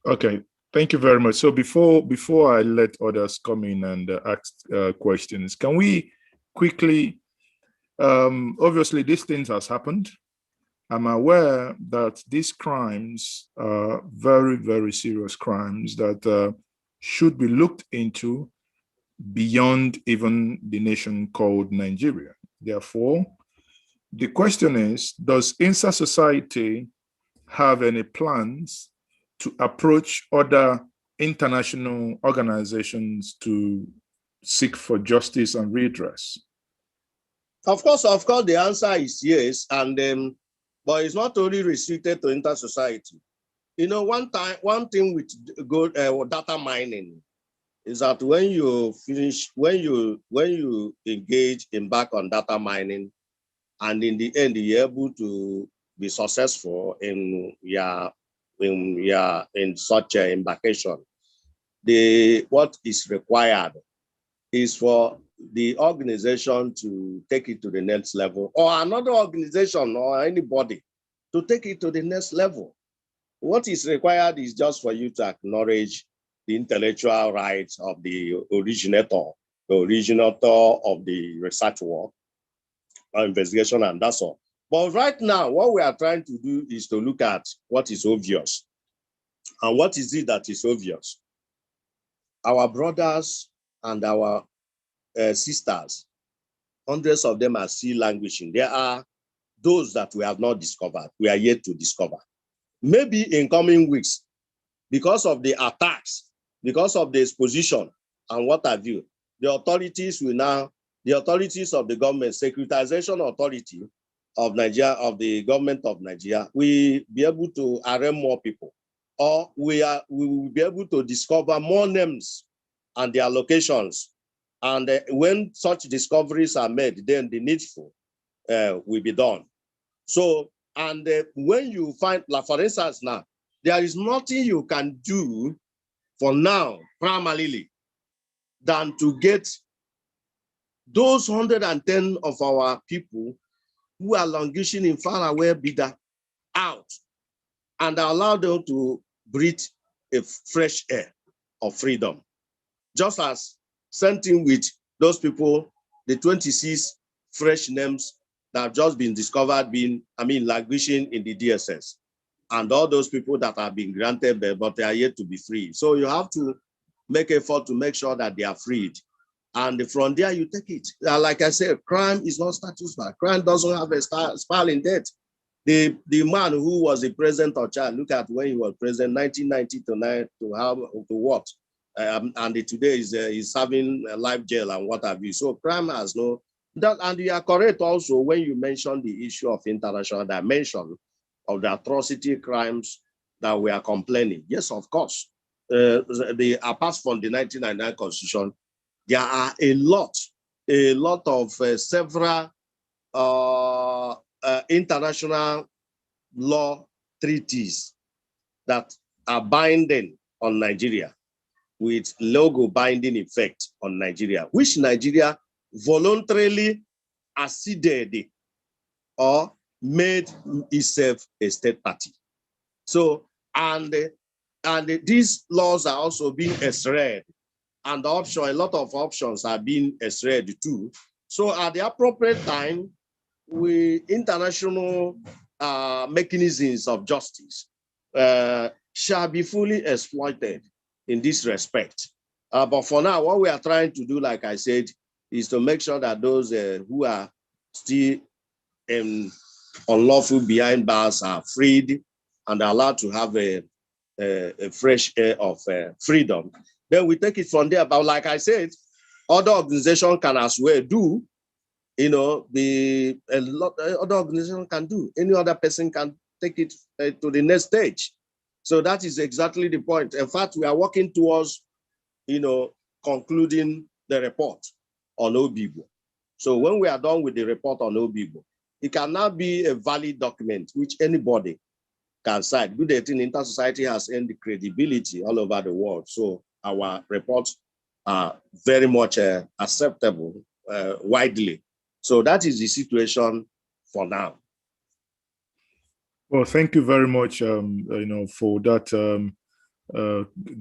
Okay, thank you very much. So before I let others come in and ask questions, can we quickly, obviously these things has happened. I'm aware that these crimes are very, very serious crimes that should be looked into beyond even the nation called Nigeria. Therefore, the question is, does INSA Society have any plans to approach other international organizations to seek for justice and redress? Of course, the answer is yes. And but it's not only restricted to inter-society. You know, one thing with good data mining is that when you embark on data mining, and in the end you're able to be successful in such an embarkation, what is required is for the organization to take it to the next level, or another organization or anybody to take it to the next level. What is required is just for you to acknowledge the intellectual rights of the originator of the research work or investigation, and that's all. But right now, what we are trying to do is to look at what is obvious. And what is it that is obvious? Our brothers and our sisters, hundreds of them are still languishing. There are those that we have not discovered, we are yet to discover. Maybe in coming weeks, because of the attacks, because of the exposition and what have you, the authorities of the government, securitization authority of Nigeria, of the government of Nigeria, we be able to arraign more people, or we will be able to discover more names and their locations. And when such discoveries are made, then the needful will be done. So, and when you find, like for instance now, there is nothing you can do for now, primarily, than to get those 110 of our people who are languishing in faraway Bida out and allow them to breathe a fresh air of freedom. Just as same thing with those people, the 26 fresh names that have just been discovered languishing in the DSS, and all those people that have been granted bail, but they are yet to be free. So you have to make effort to make sure that they are freed. And from there, you take it. Like I said, crime is not status bar. Crime doesn't have a spiraling death. The man who was the president of Chad, look at when he was president, 1990 to what? And today is serving life jail and what have you. So crime has no, that, and you are correct also when you mention the issue of international dimension of the atrocity crimes that we are complaining. Yes, of course. Apart from the 1999 Constitution, there are a lot of several international law treaties that are binding on Nigeria, with legal binding effect on Nigeria, which Nigeria voluntarily acceded or made itself a state party. So, and these laws are also being extracted, and a lot of options are being extracted too. So at the appropriate time, international mechanisms of justice shall be fully exploited in this respect. But for now, what we are trying to do, like I said, is to make sure that those who are still unlawful behind bars are freed and are allowed to have a fresh air of freedom, then we take it from there. But like I said, other organizations can as well do, a lot other organizations can do. Any other person can take it to the next stage. So that is exactly the point. In fact, we are working towards, concluding the report on Obigbo. So when we are done with the report on Obigbo, it can now be a valid document which anybody can cite. Good thing inter-society has earned the credibility all over the world. So our reports are very much acceptable widely. So that is the situation for now. Well, thank you very much, for that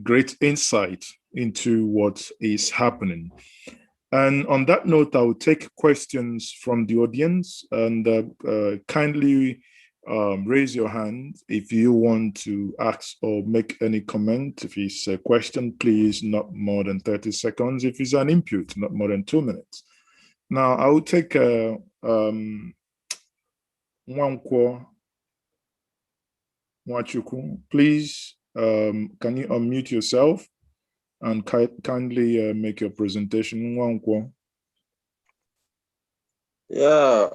great insight into what is happening. And on that note, I will take questions from the audience, and kindly raise your hand if you want to ask or make any comment. If it's a question, please not more than 30 seconds. If it's an input, not more than 2 minutes. Now, I will take Nwankwo Nwachukwu. Please, can you unmute yourself and kindly make your presentation, Nwankwo? Yeah,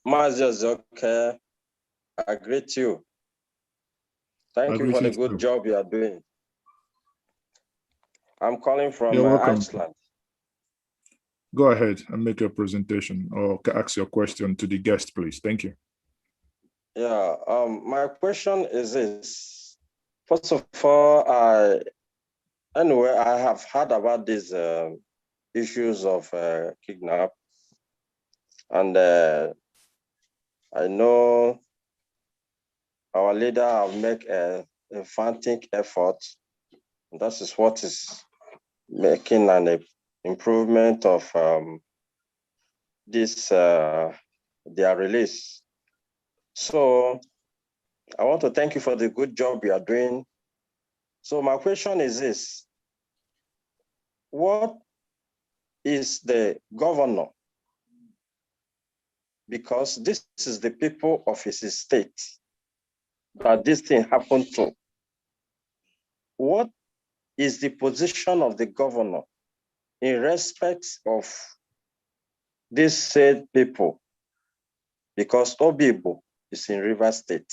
okay. I greet you. Thank you for the good job you are doing. I'm calling from Iceland. Go ahead and make your presentation or ask your question to the guest, please. Thank you. Yeah, my question is this. First of all, I have heard about these issues of kidnap, and I know our leader have made a frantic effort. That is what is making an improvement of their release. So I want to thank you for the good job you are doing. So my question is this: what is the governor? Because this is the people of his state that this thing happened to. What is the position of the governor in respect of these said people? Because Obigbo is in Rivers State.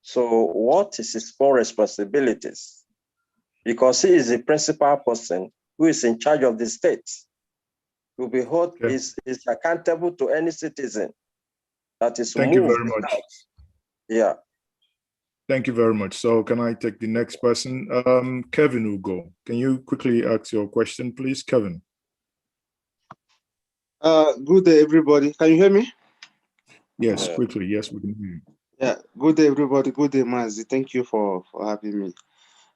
So what is his own responsibilities? Because he is the principal person who is in charge of the state. Will be held, is accountable to any citizen that is Thank moved. You very much. Yeah. Thank you very much. So can I take the next person? Kevin Hugo, can you quickly ask your question, please, Kevin? Good day, everybody. Can you hear me? Yes, quickly. Yes, we can hear you. Yeah, good day, everybody. Good day, Mazi. Thank you for having me.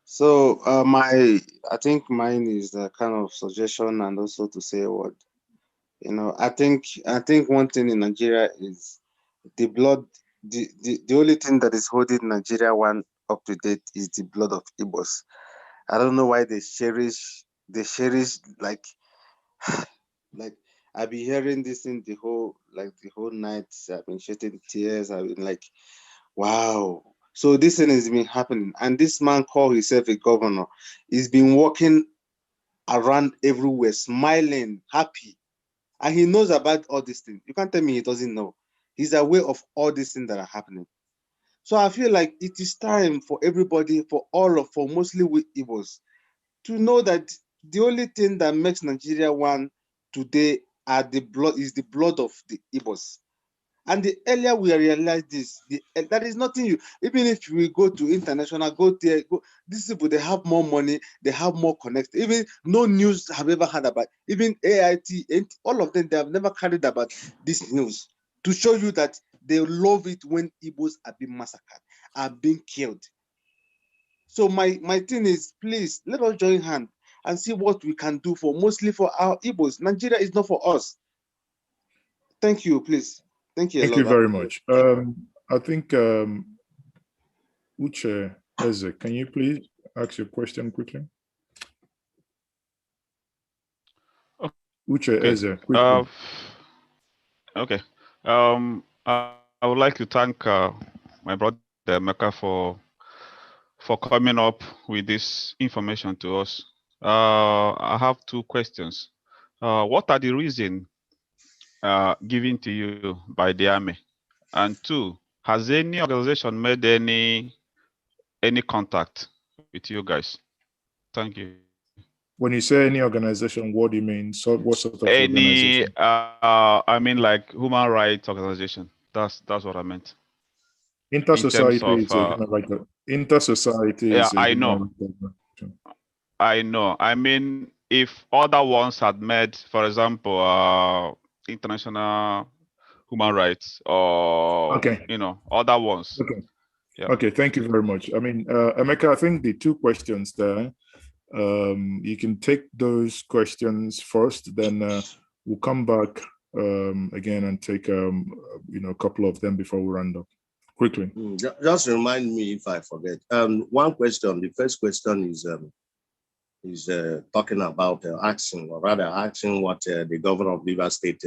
So I think mine is a kind of suggestion and also to say what, I think one thing in Nigeria is the blood, the only thing that is holding Nigeria one up to date is the blood of Igbos. I don't know why they cherish like I've been hearing this in the whole night. I've been shedding tears. I've been like, wow. So this thing has been happening. And this man called himself a governor. He's been walking around everywhere, smiling, happy. And he knows about all these things. You can't tell me he doesn't know. He's aware of all these things that are happening. So I feel like it is time for everybody, for mostly we Igbos, to know that the only thing that makes Nigeria one today is the blood of the Igbos. And the earlier we realize this, that is nothing even if we go to international, these people, they have more money, they have more connects. Even no news have ever had about, even AIT, and all of them, they have never carried about this news to show you that they love it when Igbos are being massacred, are being killed. So my thing is, please, let us join hands and see what we can do mostly for our Igbos. Nigeria is not for us. Thank you, please. Thank you. Thank you very much. I think Uche Eze, can you please ask your question quickly? Uche Eze, quickly. Okay. I would like to thank my brother Emeka for coming up with this information to us. I have two questions. What are the reasons given to you by the army? And two, has any organization made any contact with you guys? Thank you. When you say any organization, what do you mean? So what sort of Any, organization? I mean like human rights organization. That's what I meant. Inter-society is a human rights. Inter-society yeah, is a I human know. rights organization. I know. I mean, if other ones had made, for example, international human rights or Okay. other ones. Okay. Yeah. Okay. Thank you very much. I mean, Emeka, I think the two questions there, you can take those questions first, then we'll come back again and take a couple of them before we round up. Quickly. Just remind me if I forget. One question. The first question is talking about asking, or rather asking what the governor of Rivers State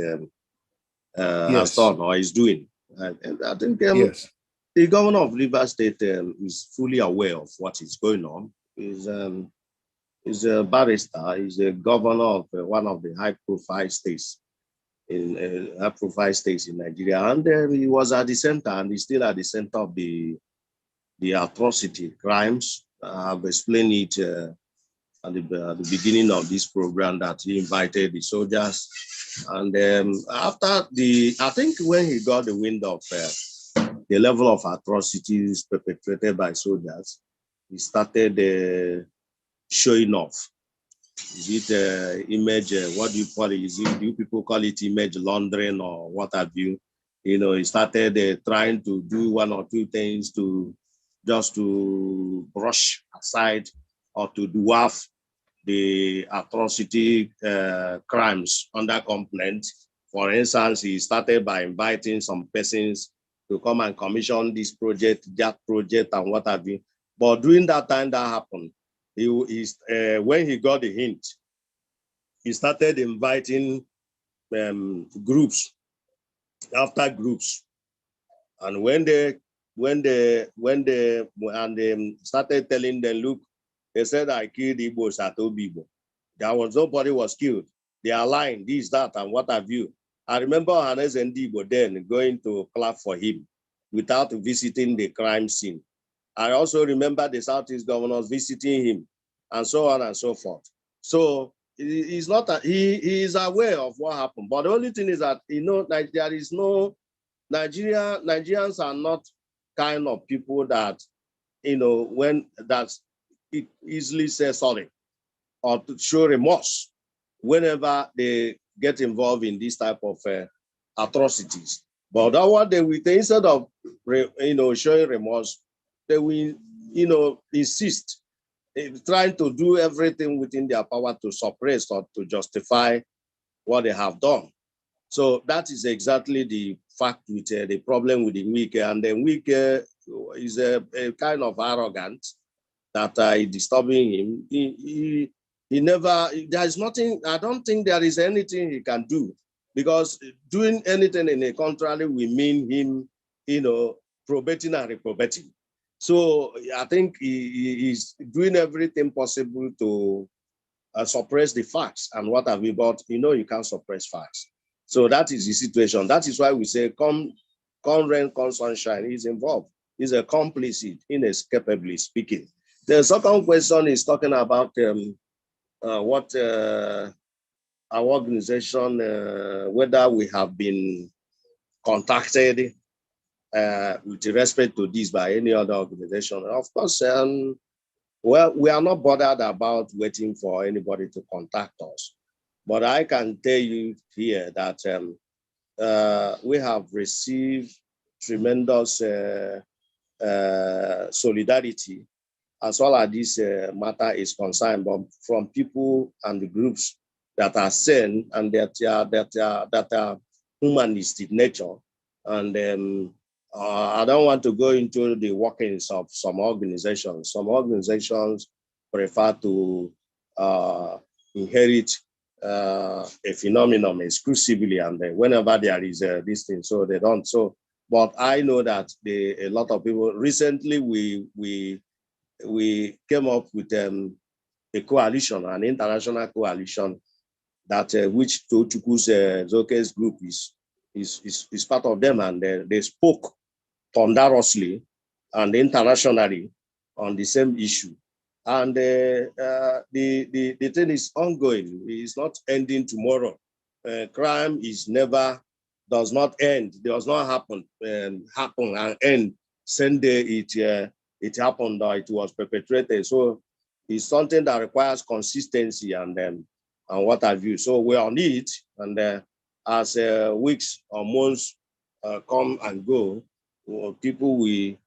has done or is doing. And I think yes, the governor of Rivers State is fully aware of what is going on. He's a barrister. He's a governor of one of the high-profile states in Nigeria, and he was at the center, and he's still at the center of the atrocity crimes. I've explained it at the beginning of this program that he invited the soldiers, and I think when he got the wind of the level of atrocities perpetrated by soldiers, he started showing off. Is it image? What do you call it? Do you people call it image laundering or what have you? He started trying to do one or two things to brush aside or to dwarf the atrocity crimes under complaint. For instance, he started by inviting some persons to come and commission this project, that project, and what have you. But during that time that happened, when he got the hint, he started inviting groups after groups, and when they started telling them, look, they said I killed Igbos at Obigbo. Nobody was killed. They are lying, this, that, and what have you. I remember Hannes and Igbo then going to clap for him without visiting the crime scene. I also remember the Southeast governors visiting him, and so on and so forth. So he's not he is aware of what happened. But the only thing is that like there is no Nigerians are not kind of people that when that's easily say sorry or to show remorse whenever they get involved in this type of atrocities. But that one they will, instead of showing remorse, they will insist in trying to do everything within their power to suppress or to justify what they have done. So that is exactly the fact with the problem with the Wike. And then Wike is a kind of arrogant that is disturbing him. He never, there's nothing, I don't think there is anything he can do, because doing anything in a contrary will mean him, probating and reprobating. So I think he's doing everything possible to suppress the facts and what have you, but you can't suppress facts. So that is the situation. That is why we say, come rain, come sunshine, he's involved. He's a complicit, inescapably speaking. The second question is talking about what our organization, whether we have been contacted with respect to this by any other organization. Of course, well, we are not bothered about waiting for anybody to contact us. But I can tell you here that we have received tremendous solidarity as well as this matter is concerned, but from people and the groups that are sane and that are humanist in nature. And I don't want to go into the workings of some organizations. Some organizations prefer to inherit a phenomenon exclusively, and whenever there is this thing, so they don't. So, but I know that a lot of people recently we came up with a coalition, an international coalition that which Tochukwu's Zoke's group is part of them, and they spoke thunderously and internationally on the same issue. And the thing is ongoing. It's not ending tomorrow. Crime does not end. Does not happen and end. Same day it happened or it was perpetrated. So it's something that requires consistency and what have you. So we're on it, and as weeks or months come and go, people we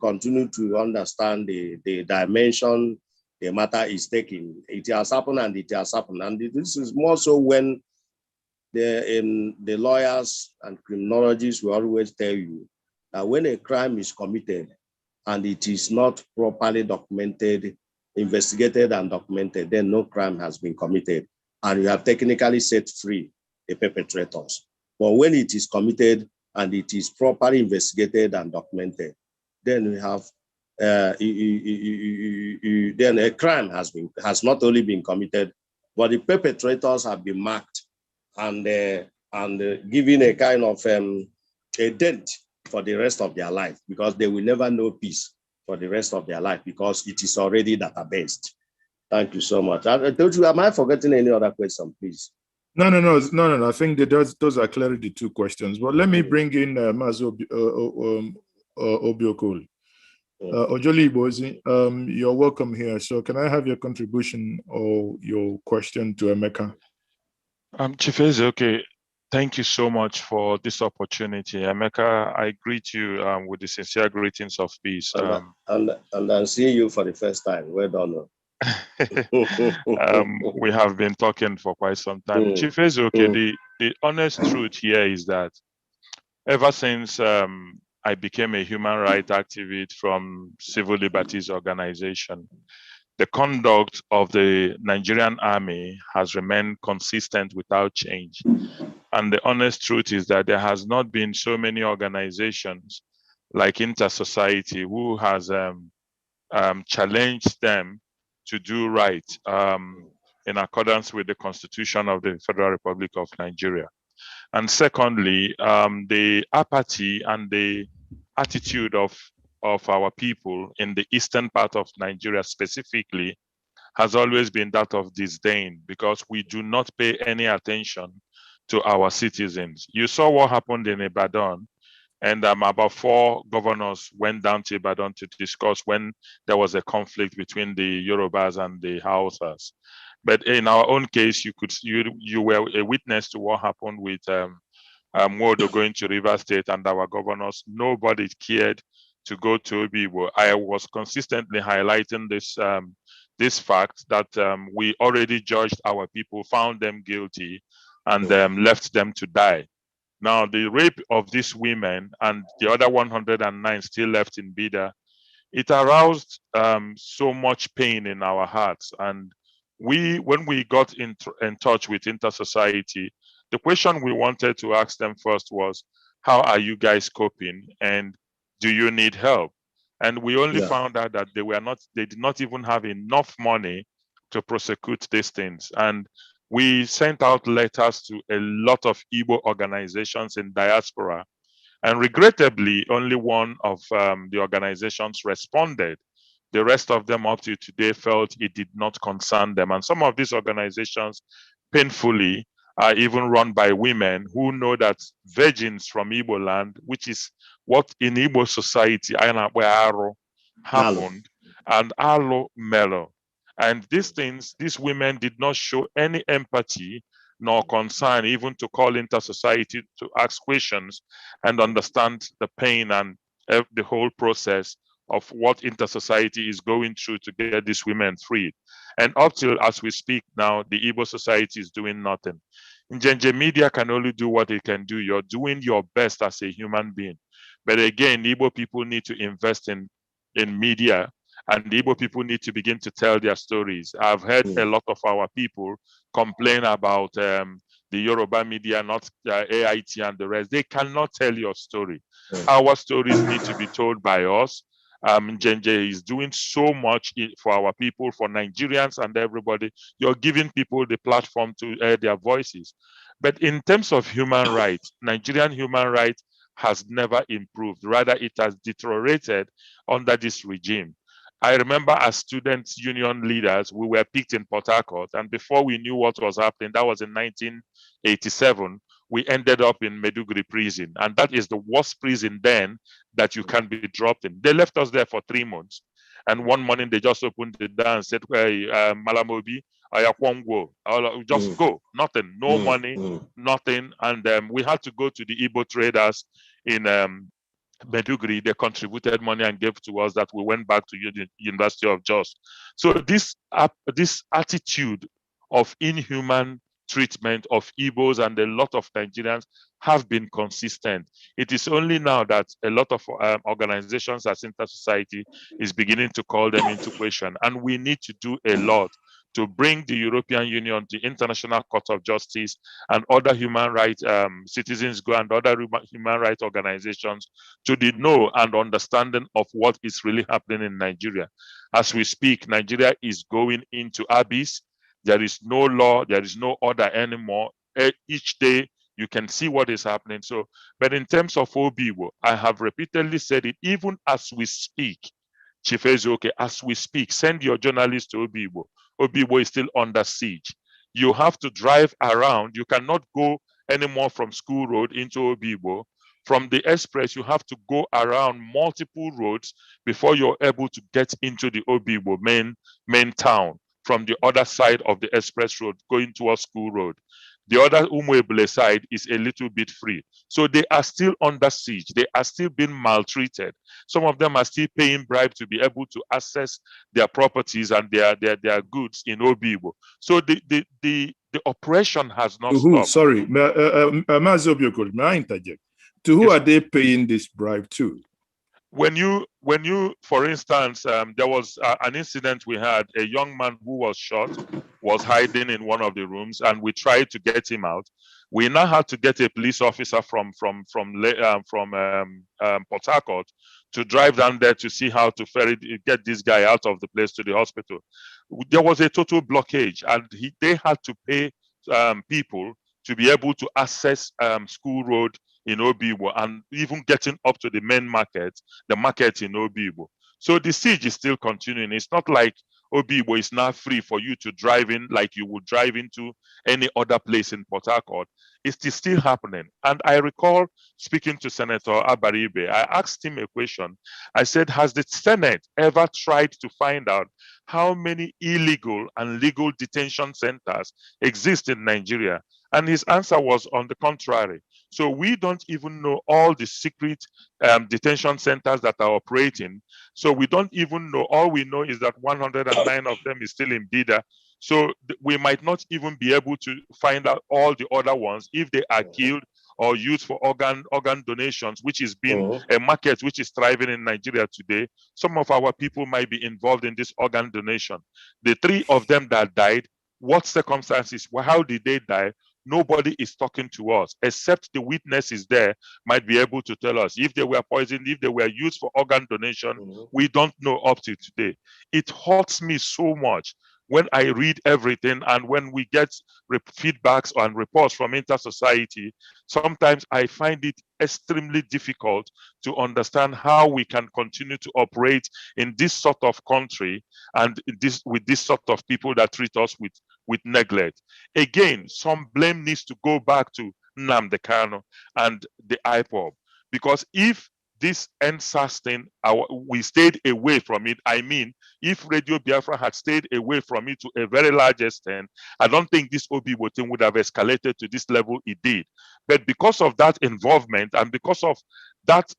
continue to understand the dimension the matter is taking. It has happened and it has happened. And this is more so when the lawyers and criminologists will always tell you that when a crime is committed and it is not properly documented, investigated and documented, then no crime has been committed. And you have technically set free the perpetrators. But when it is committed and it is properly investigated and documented, then we have then a crime has not only been committed, but the perpetrators have been marked and given a kind of a dent for the rest of their life, because they will never know peace for the rest of their life because it is already databased. Thank you so much. Am I forgetting any other question, please? No. I think that those are clearly the two questions. But let me bring in Mazo Obiokul. Ojoli Ibozi, you're welcome here. So can I have your contribution or your question to Emeka? Chief Eze, okay. Thank you so much for this opportunity. Emeka, I greet you with the sincere greetings of peace. And I'm seeing you for the first time. Well done. We have been talking for quite some time. Chief Eze, okay, the honest truth here is that ever since I became a human rights activist from civil liberties organization, the conduct of the Nigerian army has remained consistent without change. And the honest truth is that there has not been so many organizations like Intersociety who has challenged them to do right in accordance with the Constitution of the Federal Republic of Nigeria. And secondly, the apathy and the attitude of our people in the eastern part of Nigeria specifically has always been that of disdain, because we do not pay any attention to our citizens. You saw what happened in Ibadan, and about 4 governors went down to Ibadan to discuss when there was a conflict between the Yorubas and the Hausas. But in our own case, you were a witness to what happened with Modo going to River State and our governors. Nobody cared to go to Obigbo. I was consistently highlighting this fact that we already judged our people, found them guilty, and left them to die. Now, the rape of these women and the other 109 still left in Bida, it aroused so much pain in our hearts. And when we got in touch with Intersociety, the question we wanted to ask them first was, how are you guys coping? And do you need help? And we only found out that they did not even have enough money to prosecute these things. And we sent out letters to a lot of Igbo organizations in diaspora. And regrettably, only one of the organizations responded. The rest of them up to today felt it did not concern them. And some of these organizations, painfully, are even run by women who know that virgins from Igbo land, which is what in Igbo society happened, and Alo Melo. And these women did not show any empathy nor concern, even to call Intersociety to ask questions and understand the pain and the whole process of what Intersociety is going through to get these women freed. And up till as we speak now, the Igbo society is doing nothing. Njenje media can only do what it can do. You're doing your best as a human being. But again, Igbo people need to invest in media and the Igbo people need to begin to tell their stories. I've heard a lot of our people complain about the Yoruba media, not AIT and the rest. They cannot tell your story. Our stories need to be told by us. Njenje is doing so much for our people, for Nigerians and everybody. You're giving people the platform to air their voices. But in terms of human rights, Nigerian human rights has never improved. Rather, it has deteriorated under this regime. I remember as students' union leaders, we were picked in Port Harcourt, and before we knew what was happening, that was in 1987, we ended up in Meduguri prison. And that is the worst prison then that you can be dropped in. They left us there for 3 months. And one morning they just opened the door and said, hey, Malamobi, just go, nothing, no money, nothing. And we had to go to the Igbo traders in Meduguri. They contributed money and gave to us that we went back to the University of Jos. So this attitude of inhuman treatment of Igbos and a lot of Nigerians have been consistent. It is only now that a lot of organizations as Inter-Society is beginning to call them into question. And we need to do a lot to bring the European Union, the International Court of Justice, and other human rights citizens go and other human rights organizations to the know and understanding of what is really happening in Nigeria. As we speak, Nigeria is going into abyss. There is no law, there is no order anymore. Each day you can see what is happening. So, but in terms of Obigbo, I have repeatedly said it, even as we speak, Chief Ezeoke, as we speak, send your journalists to Obigbo. Obigbo is still under siege. You have to drive around. You cannot go anymore from School Road into Obigbo. From the express, you have to go around multiple roads before you're able to get into the Obigbo main town from the other side of the express road going towards School Road. The other Umeagbalasi side is a little bit free. So they are still under siege. They are still being maltreated. Some of them are still paying bribe to be able to access their properties and their goods in Obigbo. So the oppression has not stopped. Sorry, Mazi Obiokor, may I interject? To who are they paying this bribe to? When you, for instance, there was an incident we had, a young man who was shot, was hiding in one of the rooms, and we tried to get him out. We now had to get a police officer from Port Harcourt to drive down there to see how to get this guy out of the place to the hospital. There was a total blockage, and they had to pay people to be able to access School Road in Obigbo and even getting up to the main market, the market in Obigbo. So the siege is still continuing. It's not like Obigbo is now free for you to drive in like you would drive into any other place in Port Harcourt. It is still happening. And I recall speaking to Senator Abaribe. I asked him a question. I said, has the Senate ever tried to find out how many illegal and legal detention centers exist in Nigeria? And his answer was on the contrary. So we don't even know all the secret detention centers that are operating. So we don't even know. All we know is that 109 of them is still in Bida. So we might not even be able to find out all the other ones if they are killed or used for organ donations, which has been a market which is thriving in Nigeria today. Some of our people might be involved in this organ donation. The 3 of them that died, what circumstances, how did they die? Nobody is talking to us, except the witnesses there might be able to tell us if they were poisoned, if they were used for organ donation. We don't know up to today. It hurts me so much when I read everything, and when we get feedbacks and reports from Inter-Society. Sometimes I find it extremely difficult to understand how we can continue to operate in this sort of country and with this sort of people that treat us with neglect. Again, some blame needs to go back to Nnamdi Kanu and the IPOB, because if this NSAS thing, we stayed away from it. I mean, if Radio Biafra had stayed away from it to a very large extent, I don't think this Obigbo thing would have escalated to this level it did. But because of that involvement and because of that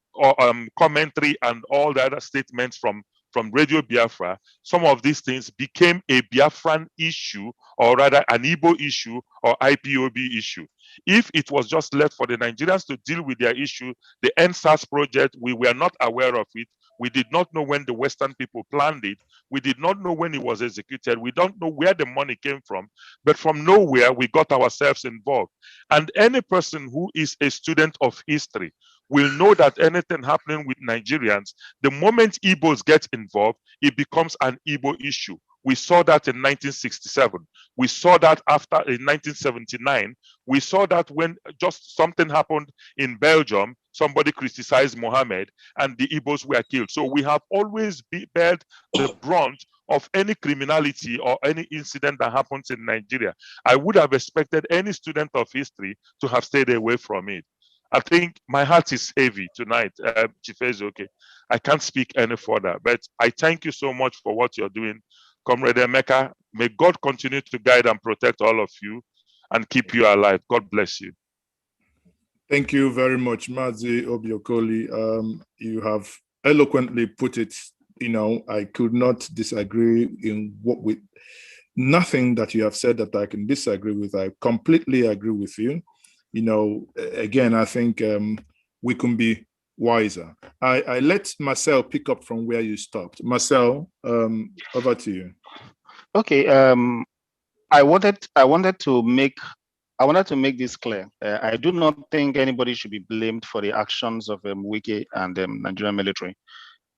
commentary and all the other statements from Radio Biafra, some of these things became a Biafran issue, or rather an Igbo issue or IPOB issue. If it was just left for the Nigerians to deal with their issue, the NSAS project, we were not aware of it. We did not know when the Western people planned it. We did not know when it was executed. We don't know where the money came from. But from nowhere, we got ourselves involved. And any person who is a student of history will know that anything happening with Nigerians, the moment Igbos get involved, it becomes an Igbo issue. We saw that in 1967. We saw that after in 1979. We saw that when just something happened in Belgium, somebody criticized Mohammed and the Igbos were killed. So we have always bared the brunt of any criminality or any incident that happens in Nigeria. I would have expected any student of history to have stayed away from it. I think my heart is heavy tonight, Chief Ezeoke. I can't speak any further, but I thank you so much for what you're doing. Comrade Emeka, may God continue to guide and protect all of you and keep you alive. God bless you. Thank you very much, Mazi Obiokoli. You have eloquently put it. You know, I could not disagree in nothing that you have said that I can disagree with. I completely agree with you. You know, again, I think we can be wiser. I let Marcel pick up from where you stopped. Marcel, over to you. Okay. I wanted to make this clear. I do not think anybody should be blamed for the actions of Wike and Nigerian military.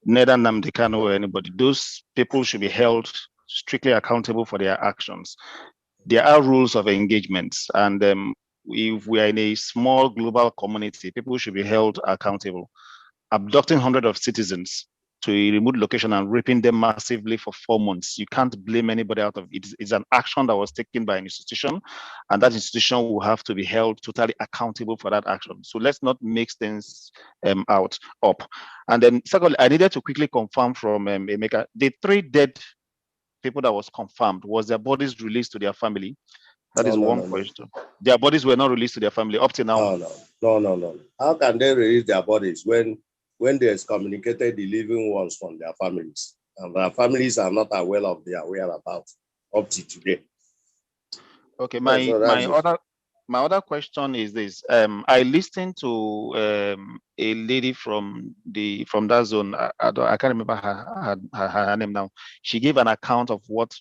Neither Nnamdi Kanu or anybody. Those people should be held strictly accountable for their actions. There are rules of engagement, and if we are in a small global community, people should be held accountable. Abducting hundreds of citizens to a remote location and raping them massively for 4 months, you can't blame anybody out of it. It's an action that was taken by an institution, and that institution will have to be held totally accountable for that action. So let's not mix things up. And then secondly, I needed to quickly confirm from Emeka, the 3 dead people that was confirmed, was their bodies released to their family? That is one question. Their bodies were not released to their family up to now. No. How can they release their bodies when they excommunicated the living ones from their families? And their families are not aware of their whereabouts up to today. Okay, my other question is this. I listened to a lady from that zone. I can't remember her name now. She gave an account of what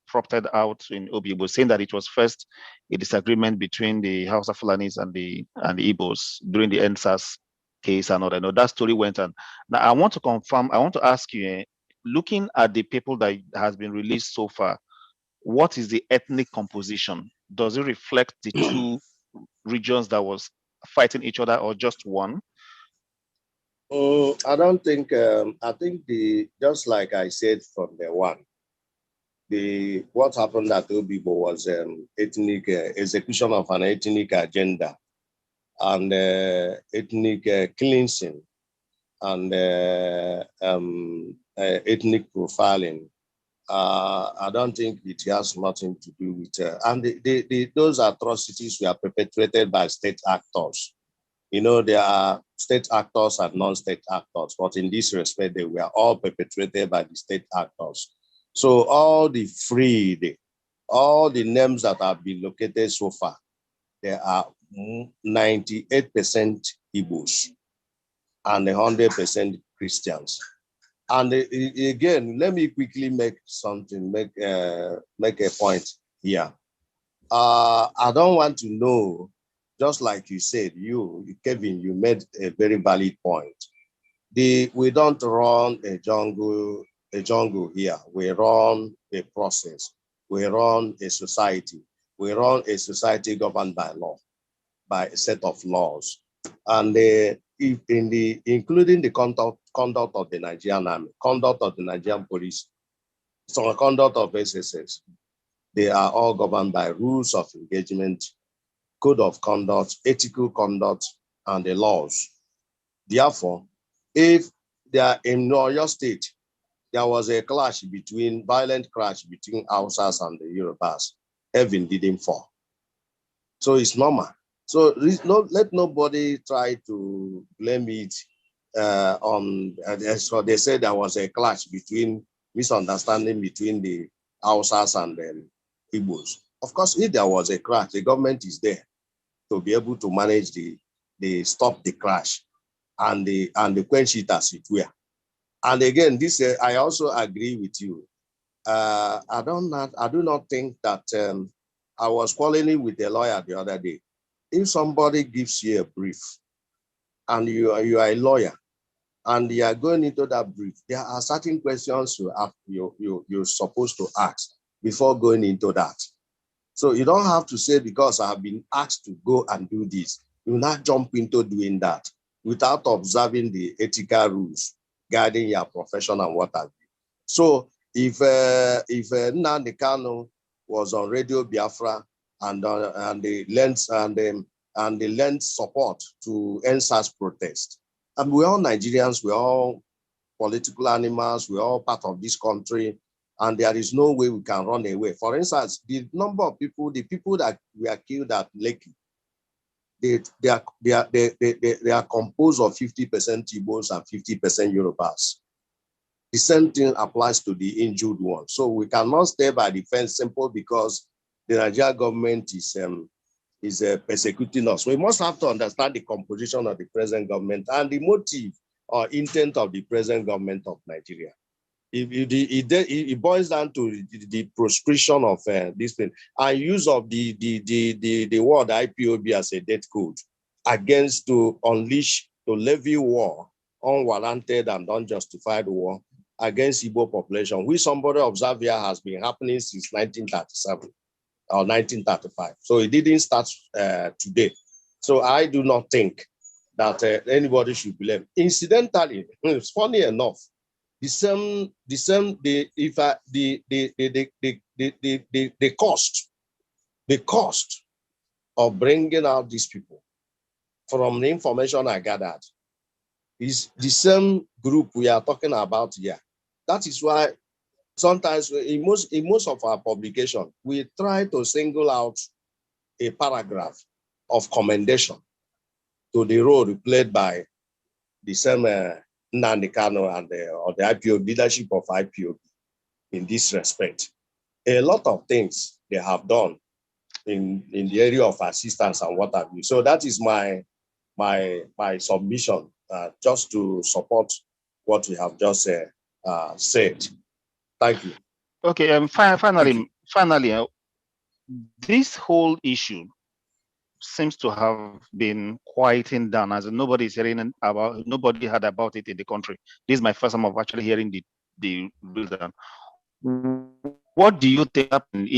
prompted out in Obigbo, saying that it was first a disagreement between the Hausa Fulanis and the Igbos during the NSAS case and all that. No, that story went on. Now I want to ask you, looking at the people that has been released so far, what is the ethnic composition? Does it reflect the 2 regions that was fighting each other, or just one? I don't think. I think just like I said from the one, what happened at Obigbo was ethnic execution of an ethnic agenda and ethnic cleansing and ethnic profiling. I don't think it has nothing to do with and those atrocities were perpetrated by state actors. You know, there are state actors and non-state actors, but in this respect, they were all perpetrated by the state actors. So all the names that have been located so far, there are 98% Igbos and 100% Christians. And again, let me quickly make a point here. I don't want to know, just like you said, Kevin, you made a very valid point. We don't run a jungle here. We run a process. We run a society. We run a society governed by law, by a set of laws. And including the conduct of the Nigerian army, conduct of the Nigerian police, so conduct of SSS, they are all governed by rules of engagement, code of conduct, ethical conduct, and the laws. Therefore, if there in your state, there was a violent clash between Hausas and the Yorubas, heaven didn't fall. So it's normal. So let nobody try to blame it on, so they said there was a clash misunderstanding between the Hausas and the Igbos. Of course, if there was a clash, the government is there to be able to manage stop the clash and the quench it as it were. And again, this I also agree with you. I do not think that I was quarreling with a lawyer the other day. If somebody gives you a brief and you are a lawyer and you are going into that brief, there are certain questions you're supposed to ask before going into that. So you don't have to say, because I have been asked to go and do this, you not jump into doing that without observing the ethical rules guiding your profession and what have you. So if Nnamdi Kanu was on Radio Biafra and they lent support to NSAS protest, and we're all Nigerians, we're all political animals, we're all part of this country, and there is no way we can run away. For instance, the number of people, the people that were killed at Lekki, they are composed of 50% Igbos and 50% Yorubas. The same thing applies to the injured ones. So we cannot stay by the fence simple because the Nigerian government is persecuting us. We must have to understand the composition of the present government and the motive or intent of the present government of Nigeria. It boils down to the proscription of this thing and use of the word IPOB as a death code against to levy war, unwarranted and unjustified war against Igbo population, which somebody observed here has been happening since 1937 or 1935. So it didn't start today. So I do not think that anybody should blame. Incidentally, it's funny enough, the cost of bringing out these people, from the information I gathered, is the same group we are talking about here. That is why sometimes in most of our publication, we try to single out a paragraph of commendation to the role played by the same Nnamdi Kanu and the IPOB leadership of IPOB in this respect. A lot of things they have done in the area of assistance and what have you. So that is my submission, just to support what we have just said. Thank you. Okay, finally, this whole issue seems to have been quieting down, as nobody is hearing about. Nobody heard about it in the country. This is my first time of actually hearing the reason. What do you think happened?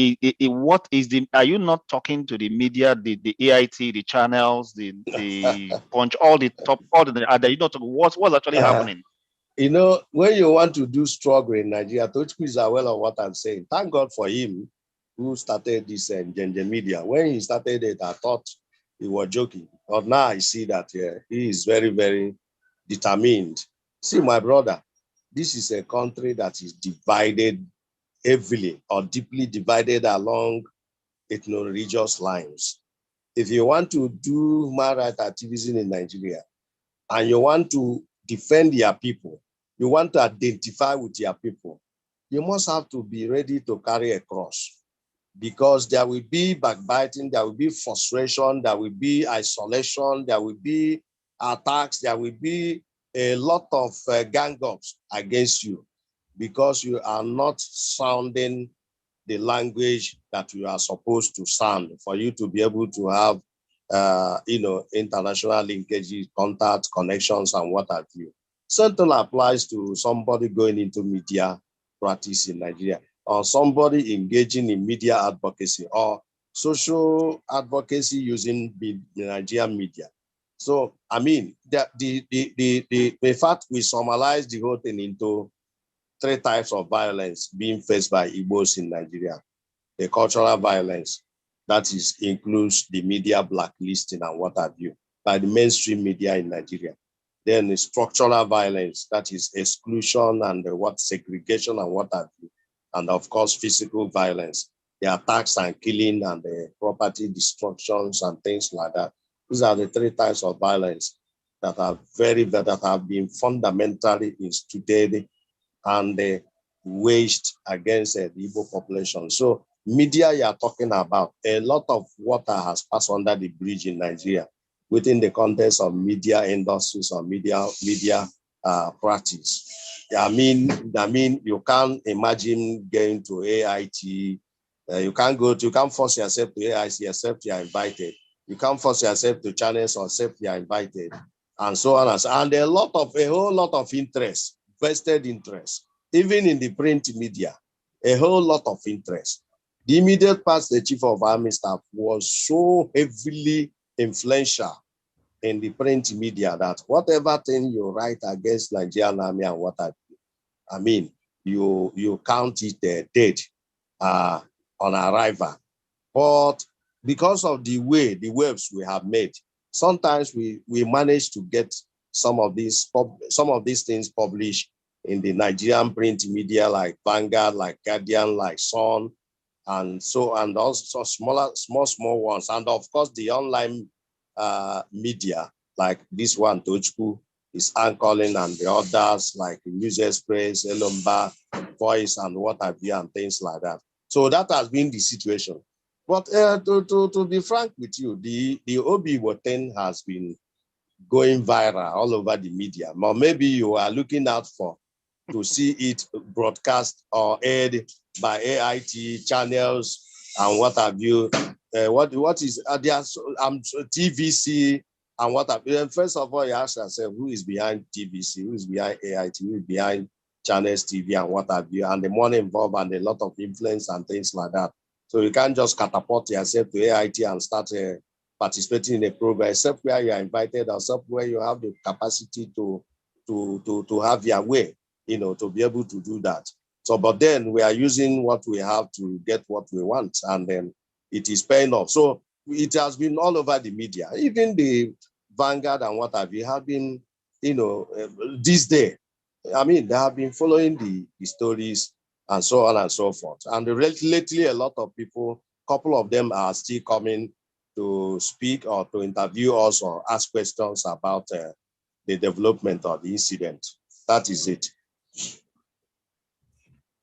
What is the? Are you not talking to the media, the AIT, the channels, the Punch, all the top, all the other? You know, what's actually happening? You know, when you want to do struggle in Nigeria, Tochku is aware of what I'm saying. Thank God for him who started this Njenje media. When he started it, I thought he was joking. But now I see that he is very, very determined. See, my brother, this is a country that is divided heavily or deeply divided along ethno-religious lines. If you want to do human rights activism in Nigeria and you want to defend your people, you want to identify with your people, you must have to be ready to carry a cross, because there will be backbiting, there will be frustration, there will be isolation, there will be attacks, there will be a lot of gang-ups against you because you are not sounding the language that you are supposed to sound for you to be able to have international linkages, contacts, connections, and what have you. Something applies to somebody going into media practice in Nigeria, or somebody engaging in media advocacy or social advocacy using the Nigerian media. So, I mean, the fact we summarize the whole thing into 3 types of violence being faced by Igbos in Nigeria. The cultural violence, that includes the media blacklisting and what have you, by the mainstream media in Nigeria. Then the structural violence, that is exclusion and segregation and what have you. And of course, physical violence, the attacks and killing and the property destructions and things like that. These are the 3 types of violence that have been fundamentally instituted and waged against the Igbo population. So media you are talking about, a lot of water has passed under the bridge in Nigeria within the context of media industries or media practice. I mean, you can't imagine getting to AIT. You can't force yourself to AIT except you are invited. You can't force yourself to channels except you are invited, and so on. And a whole lot of interest, vested interest, even in the print media, a whole lot of interest. The immediate past, the chief of army staff was so heavily influential in the print media that whatever thing you write against Nigerian army and what I mean, you count it dead on arrival. But because of the waves we have made, sometimes we manage to get some of these things published in the Nigerian print media, like Vanguard, like Guardian, like Sun, and also small ones, and of course the online media like this one, Tochku is anchoring, and the others like News Express, Elomba, Voice, and what have you, and things like that. So that has been the situation. But to be frank with you, the Obigbo thing has been going viral all over the media. Or maybe you are looking out to see it broadcast or aired by AIT channels and what have you. What is there's TVC and what have you. First of all, you ask yourself, who is behind TVC, who is behind AIT, who is behind channels TV and what have you, and the money involved and a lot of influence and things like that. So you can't just catapult yourself to AIT and start participating in a program, except where you are invited, or except where you have the capacity to have your way, to be able to do that. So, but then we are using what we have to get what we want, and then it is paying off. So it has been all over the media, even the Vanguard and what have you have been, this day. I mean, they have been following the stories and so on and so forth. And lately, a lot of people, a couple of them are still coming to speak or to interview us or ask questions about the development of the incident. That is it.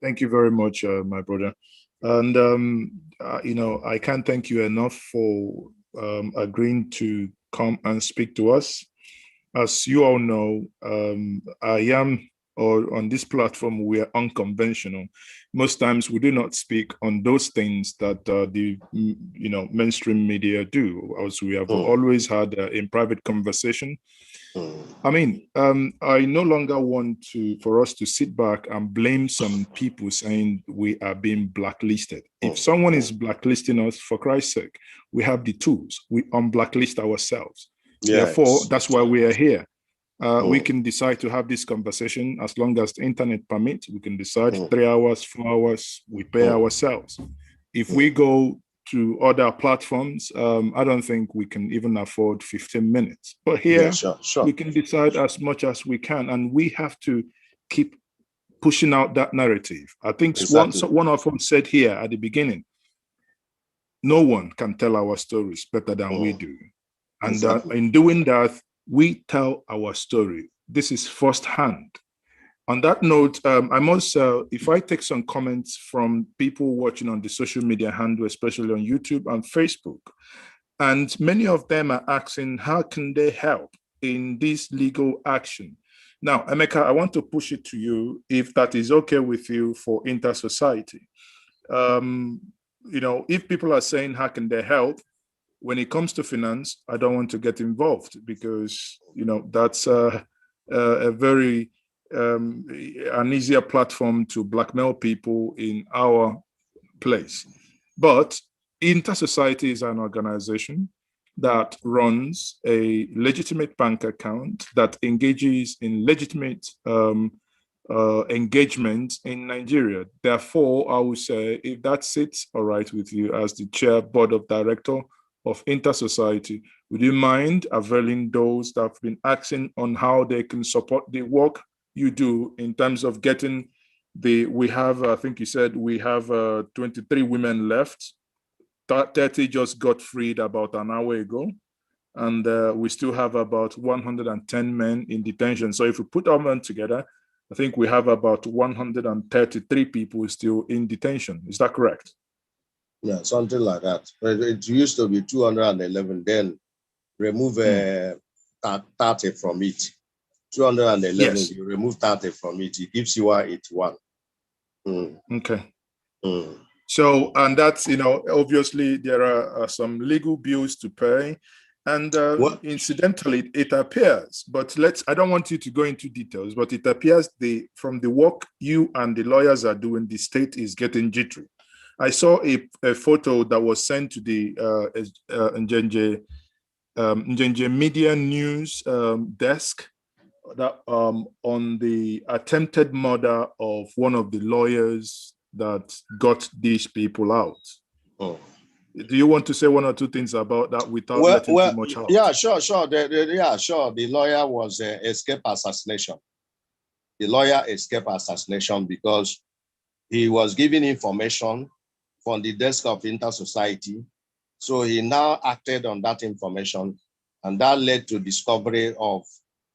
Thank you very much, my brother. And, I can't thank you enough for agreeing to come and speak to us. As you all know, on this platform, we are unconventional. Most times we do not speak on those things that the mainstream media do, as we have always had in private conversation. I mean, I no longer want for us to sit back and blame some people saying we are being blacklisted. If someone is blacklisting us, for Christ's sake, we have the tools. We unblacklist ourselves. Yes. Therefore, that's why we are here. We can decide to have this conversation as long as the internet permits. We can decide 3 hours, 4 hours, we pay ourselves. If we go to other platforms, I don't think we can even afford 15 minutes. But here, we can decide as much as we can, and we have to keep pushing out that narrative. I think one of them said here at the beginning, no one can tell our stories better than we do. And in doing that, we tell our story. This is firsthand. On that note, I must, if I take some comments from people watching on the social media handle, especially on YouTube and Facebook, and many of them are asking, how can they help in this legal action? Now, Emeka, I want to push it to you, if that is okay with you, for Inter-Society. If people are saying, how can they help? When it comes to finance, I don't want to get involved because, that's a very an easier platform to blackmail people in our place. But Inter-Society is an organization that runs a legitimate bank account that engages in legitimate engagement in Nigeria. Therefore, I would say, if that sits all right with you as the chair board of director of Inter-Society, would you mind availing those that have been asking on how they can support the work you do in terms of getting we have, I think you said we have 23 women left. 30 just got freed about an hour ago. And we still have about 110 men in detention. So if we put our men together, I think we have about 133 people still in detention. Is that correct? Yeah, something like that. It used to be 211, then remove 30 from it 211, Yes. you remove 30 from it, it gives you 181. Okay. Mm. So, and that's, you know, obviously there are some legal bills to pay. And incidentally, it appears, but I don't want you to go into details, but it appears from the work you and the lawyers are doing, the state is getting jittery. I saw a photo that was sent to the Njenje Media News desk that on the attempted murder of one of the lawyers that got these people out. Oh. Do you want to say one or two things about that without letting too much out? Yeah, sure. The lawyer was escape assassination. The lawyer escaped assassination because he was given information from the desk of Inter-Society. So he now acted on that information, and that led to discovery of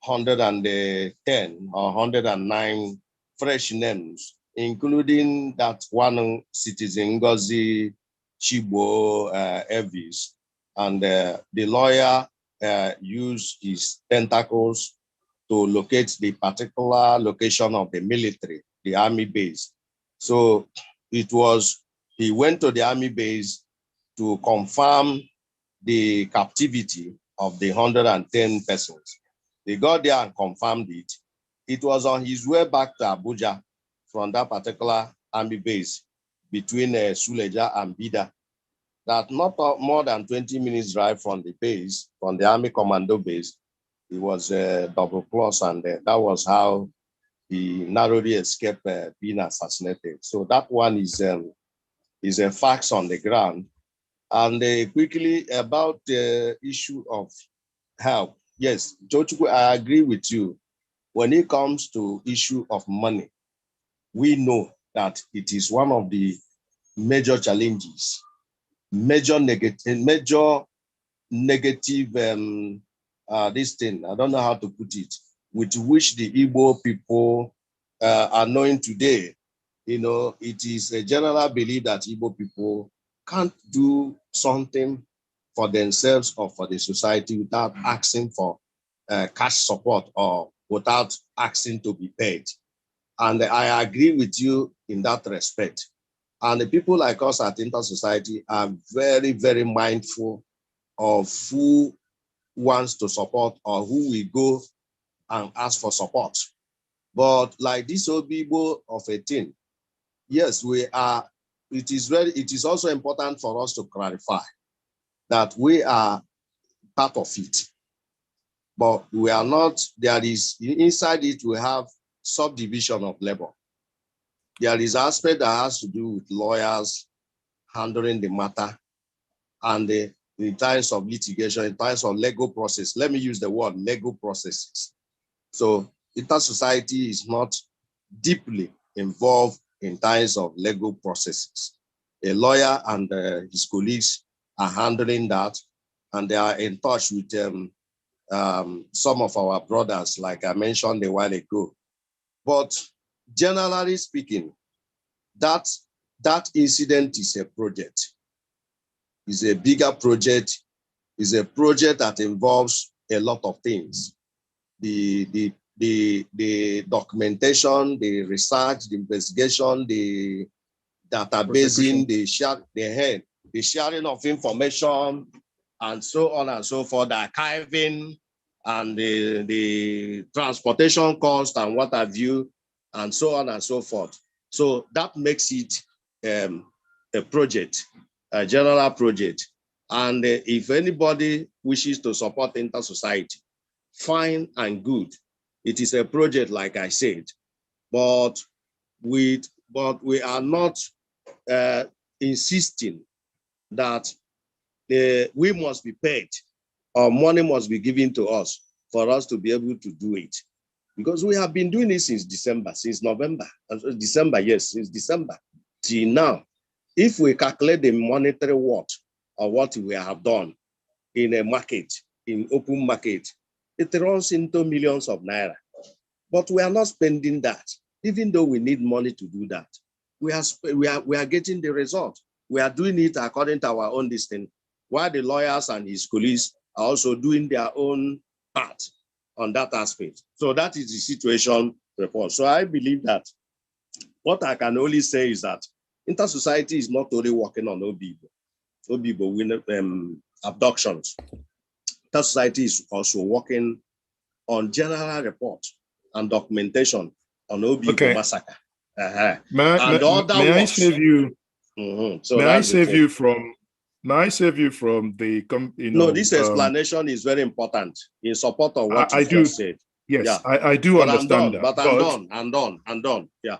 110 or 109 fresh names, including that one citizen, Ngozi Chibo Evis. And the lawyer used his tentacles to locate the particular location of the military, the army base. So he went to the army base to confirm the captivity of the 110 persons. They got there and confirmed it. It was on his way back to Abuja from that particular army base between Suleja and Bida, that not more than 20 minutes drive from the base, from the army commando base. It was double cross, and that was how he narrowly escaped being assassinated. So that one is a fact on the ground. And quickly about the issue of help. Yes, Jochukwu, I agree with you. When it comes to issue of money, we know that it is one of the major challenges, major negative, this thing, I don't know how to put it, with which the Igbo people are knowing today. You know, it is a general belief that Igbo people can't do something for themselves or for the society without asking for cash support or without asking to be paid. And I agree with you in that respect. And the people like us at Inter-Society are very, very mindful of who wants to support or who we go and ask for support. But like this Obigbo of 18, yes, we are. It is also important for us to clarify that we are part of it, but we are not. There is inside it, we have subdivision of labor. There is aspect that has to do with lawyers handling the matter, and in times of litigation, in times of legal process. Let me use the word legal processes. So Inter-Society is not deeply involved in times of legal processes. A lawyer and his colleagues are handling that, and they are in touch with some of our brothers, like I mentioned a while ago. But generally speaking, that incident is a project. It's a bigger project. It's a project that involves a lot of things. The documentation, the research, the investigation, the databasing, the sharing of information, and so on and so forth, the archiving, and the transportation cost and what have you, and so on and so forth. So that makes it a project, a general project. And if anybody wishes to support Inter-Society, fine and good. It is a project, like I said, but we are not insisting that we must be paid or money must be given to us for us to be able to do it. Because we have been doing it since December, since December till now. If we calculate the monetary worth of what we have done in a market, in open market, it runs into millions of naira. But we are not spending that, even though we need money to do that. We are getting the result. We are doing it according to our own destiny, while the lawyers and his colleagues are also doing their own part on that aspect. So that is the situation report. So I believe that what I can only say is that Inter-Society is not only working on Obigbo abductions. Inter-Society is also working on general report and documentation on Obigbo massacre. May I save you? So may I save you from? May I save you from the? No, this explanation is very important in support of what you just said. Yes, yeah. I do understand that. But I'm done. Yeah.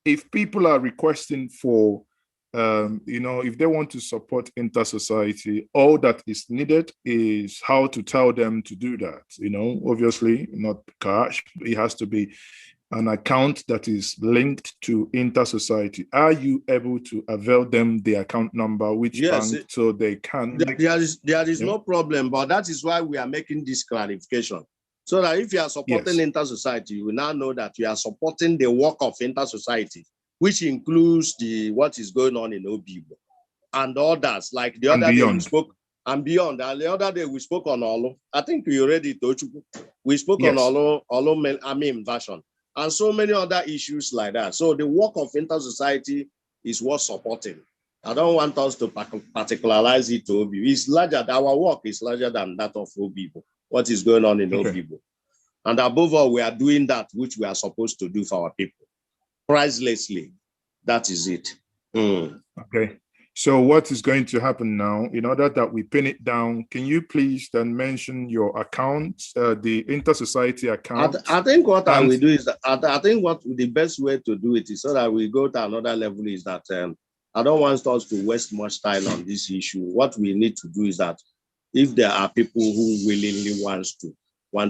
If people are requesting for, if they want to support Inter-Society, all that is needed is how to tell them to do that. Obviously not cash. It has to be an account that is linked to Inter-Society. Are you able to avail them the account number, which bank, so they can? There is no problem, but that is why we are making this clarification. So that if you are supporting Inter-Society, you will now know that you are supporting the work of Inter-Society, which includes what is going on in Obigbo and others. Like the other day we spoke, and beyond. And the other day we spoke on Olo. I think we already told you. We spoke on Olo version. And so many other issues like that. So the work of Inter-Society is worth supporting. I don't want us to particularize it to Obigbo. It's larger. Our work is larger than that of Obigbo. What is going on in Obigbo. And above all, we are doing that which we are supposed to do for our people. Pricelessly. That is it. Okay. So what is going to happen now, in order that we pin it down, can you please then mention your account, the Inter-Society account? I think what I will do is that I think what the best way to do it is so that we go to another level is that I don't want us to waste much time on this issue. What we need to do is that if there are people who willingly want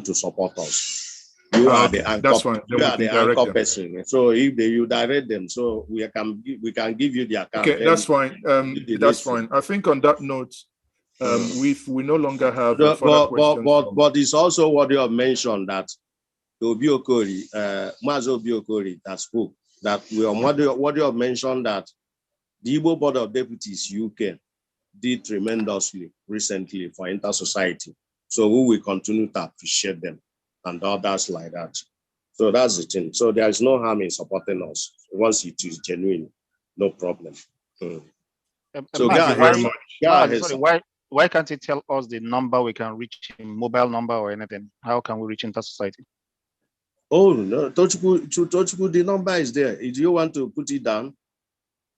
to support us, you are the anchor. That's fine. You are the anchor person. So if you direct them, so we can give you the account. Okay, that's fine. That's fine. I think on that note, we no longer have a further question. But it's also what you have mentioned that Mazi Obiokori that spoke that what you have mentioned that the Igbo Board of Deputies UK did tremendously recently for Inter-Society. So we will continue to appreciate them and others like that. So that's the thing. So there is no harm in supporting us. Once it is genuine, no problem. So thank you very much. Why can't you tell us the number we can reach him, mobile number or anything? How can we reach Inter-Society? Oh no, Tochukwu, the number is there. Do you want to put it down?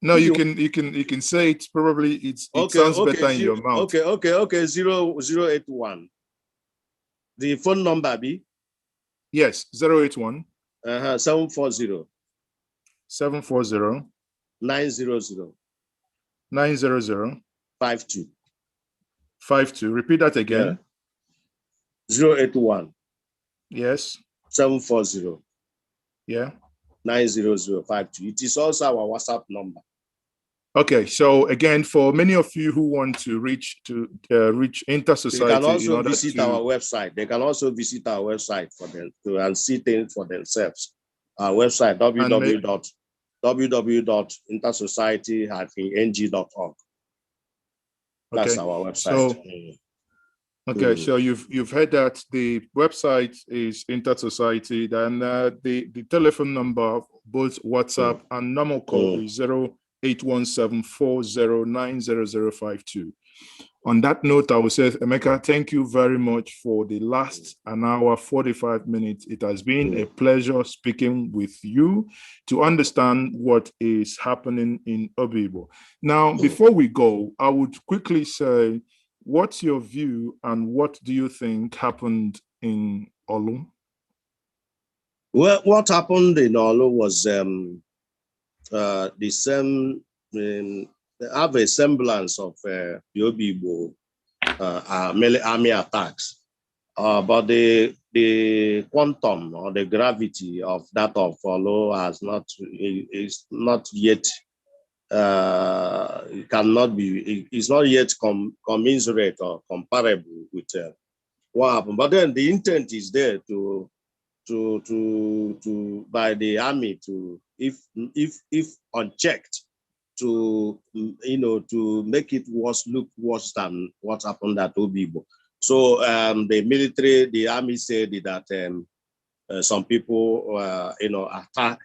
No, you can say it. Probably it sounds better in your mouth. Okay. 0081. The phone number be? Yes, 081. 740. 740. 900. 900. 52. 52. Repeat that again. Yeah. 081. Yes. 740. Yeah. 90052. It is also our WhatsApp number. Okay, so again, for many of you who want to reach Inter-Society, they can also visit our website. They can also visit our website for them and see things for themselves. Our website www.intersociety-ng.org. That's our website. So you've heard that the website is Inter-Society, then the telephone number, both WhatsApp and normal call is 081740900052. On that note, I will say, Emeka, thank you very much for the last an hour, 45 minutes. It has been a pleasure speaking with you to understand what is happening in Obigbo. Now, before we go, I would quickly say, what's your view and what do you think happened in Olu? Well, what happened in Olu was the same, have a semblance of the Obigbo army attacks, but the quantum or the gravity of that of Olu is not yet it's not yet commensurate or comparable with what happened. But then the intent is there to by the army to if unchecked to make it look worse than what happened at Obigbo. So the military, the army said that some people, attack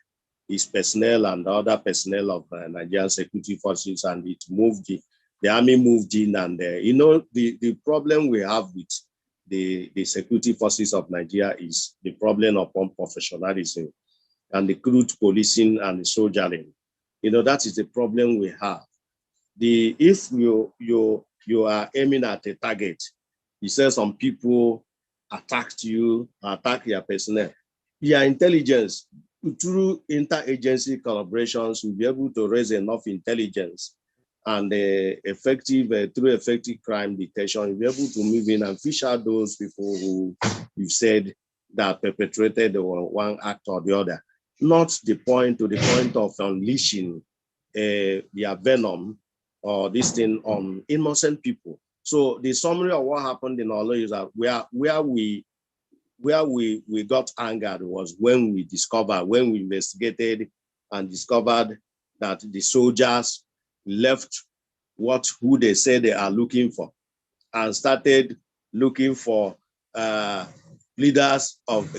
his personnel and the other personnel of Nigerian security forces, and it moved. The army moved in, and the problem we have with the security forces of Nigeria is the problem of unprofessionalism and the crude policing and the soldiering. That is the problem we have. If you are aiming at a target, you say some people attacked you, attack your personnel. Your intelligence, through interagency collaborations, will be able to raise enough intelligence and through effective crime detection, you'll be able to move in and fish out those people who you've said that perpetrated one act or the other. Not to the point of unleashing their venom or this thing on innocent people. So the summary of what happened in Olo is that where we got angered was when we investigated and discovered that the soldiers left who they say they are looking for and started looking for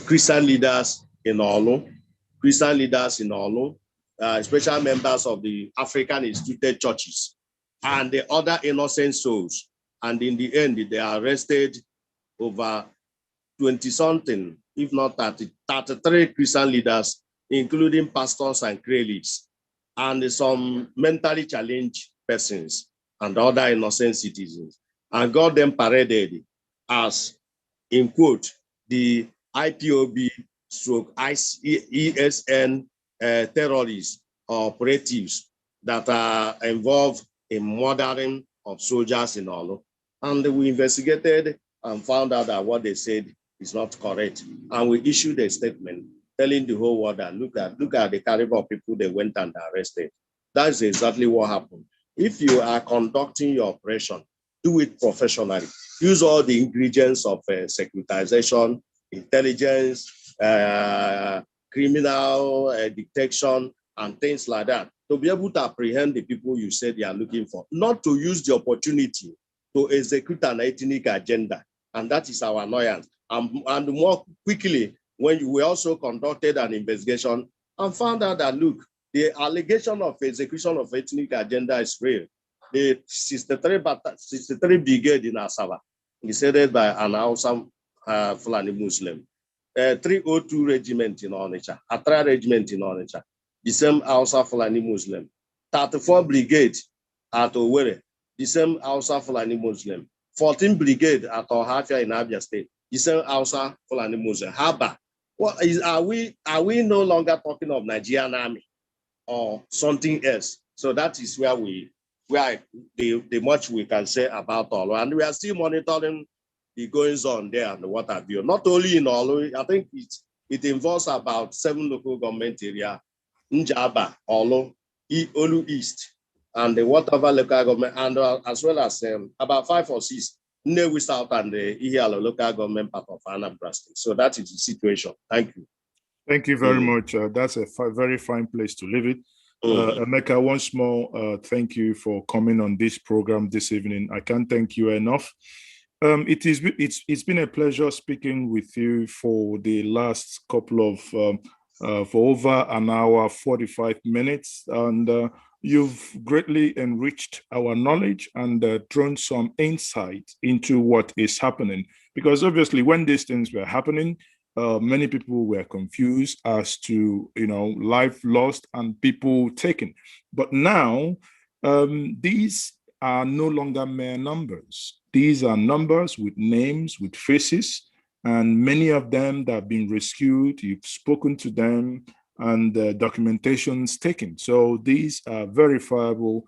Christian leaders in Olo, special members of the African instituted churches and the other innocent souls. And in the end, they arrested over 20-something, if not 33 Christian leaders, including pastors and prelates, and some mentally challenged persons and other innocent citizens, and got them paraded as, in quote, the IPOB/ESN terrorists or operatives that are involved in murdering of soldiers in Olo. And we investigated and found out that what they said is not correct. And we issued a statement telling the whole world that look at the caliber of people they went and arrested. That's exactly what happened. If you are conducting your operation, do it professionally. Use all the ingredients of securitization, intelligence, criminal detection, and things like that to be able to apprehend the people you said you are looking for, not to use the opportunity to execute an ethnic agenda. And that is our annoyance. And more quickly, when we also conducted an investigation and found out that, look, the allegation of execution of ethnic agenda is real. The 63 Brigade in Asaba is headed by an Hausa Fulani Muslim. 302 Regiment in Onitsha, Atra Regiment in Onitsha, the same Hausa Fulani Muslim. 34 Brigade at Owerri, the same Hausa Fulani Muslim. 14 Brigade at Ohafia in Abia State, the same Hausa Fulani Muslim. Haba, are we no longer talking of Nigerian army or something else? So that is where the much we can say about Olo, and we are still monitoring the goings on there and what have you. Not only in Olo, I think it involves about 7 local government areas: Njaba, Olo, Olu East, and the whatever local government, and as well as about 5 or 6 Nnewi South and the Ihiala local government part of Anambra State. So that is the situation. Thank you. Thank you very much. That's a very fine place to leave it. Emeka, once more, thank you for coming on this program this evening. I can't thank you enough. It's been a pleasure speaking with you for the last couple of for over an hour, 45 minutes, and you've greatly enriched our knowledge and thrown some insight into what is happening. Because obviously, when these things were happening, many people were confused as to, life lost and people taken. But now, these are no longer mere numbers. These are numbers with names, with faces, and many of them that have been rescued. You've spoken to them, and documentation's taken. So these are verifiable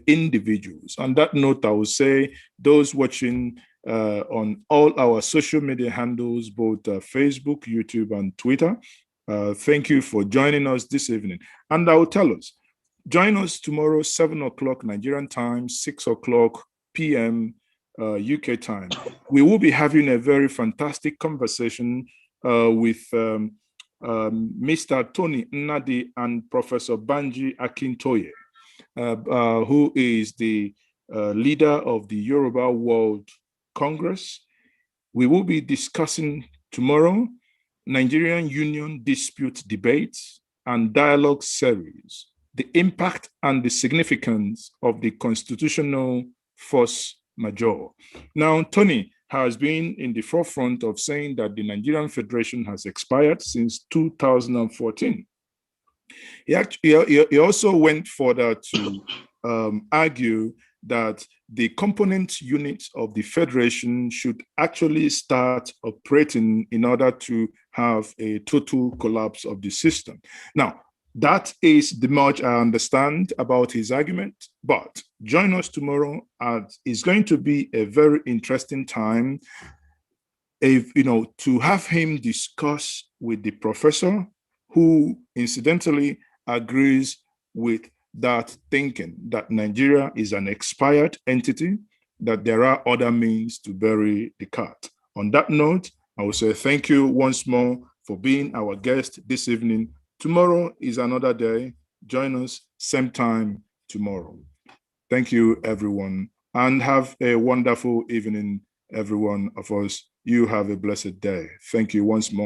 individuals. On that note, I would say those watching on all our social media handles, both Facebook, YouTube, and Twitter, thank you for joining us this evening. And I will tell us, join us tomorrow, 7 o'clock Nigerian time, 6 o'clock p.m. UK time. We will be having a very fantastic conversation with Mr. Tony Nnadi and Professor Banji Akintoye, who is the leader of the Yoruba World Congress. We will be discussing tomorrow Nigerian Union Dispute Debates and Dialogue Series, the impact and the significance of the constitutional force majeure. Now, Tony has been in the forefront of saying that the Nigerian Federation has expired since 2014. He also went further to argue that the component units of the Federation should actually start operating in order to have a total collapse of the system. Now, that is the much I understand about his argument, but join us tomorrow, as it's going to be a very interesting time to have him discuss with the professor, who incidentally agrees with that thinking, that Nigeria is an expired entity, that there are other means to bury the cat. On that note, I will say thank you once more for being our guest this evening. Tomorrow is another day. Join us same time tomorrow. Thank you, everyone, and have a wonderful evening, every one of us. You have a blessed day. Thank you once more.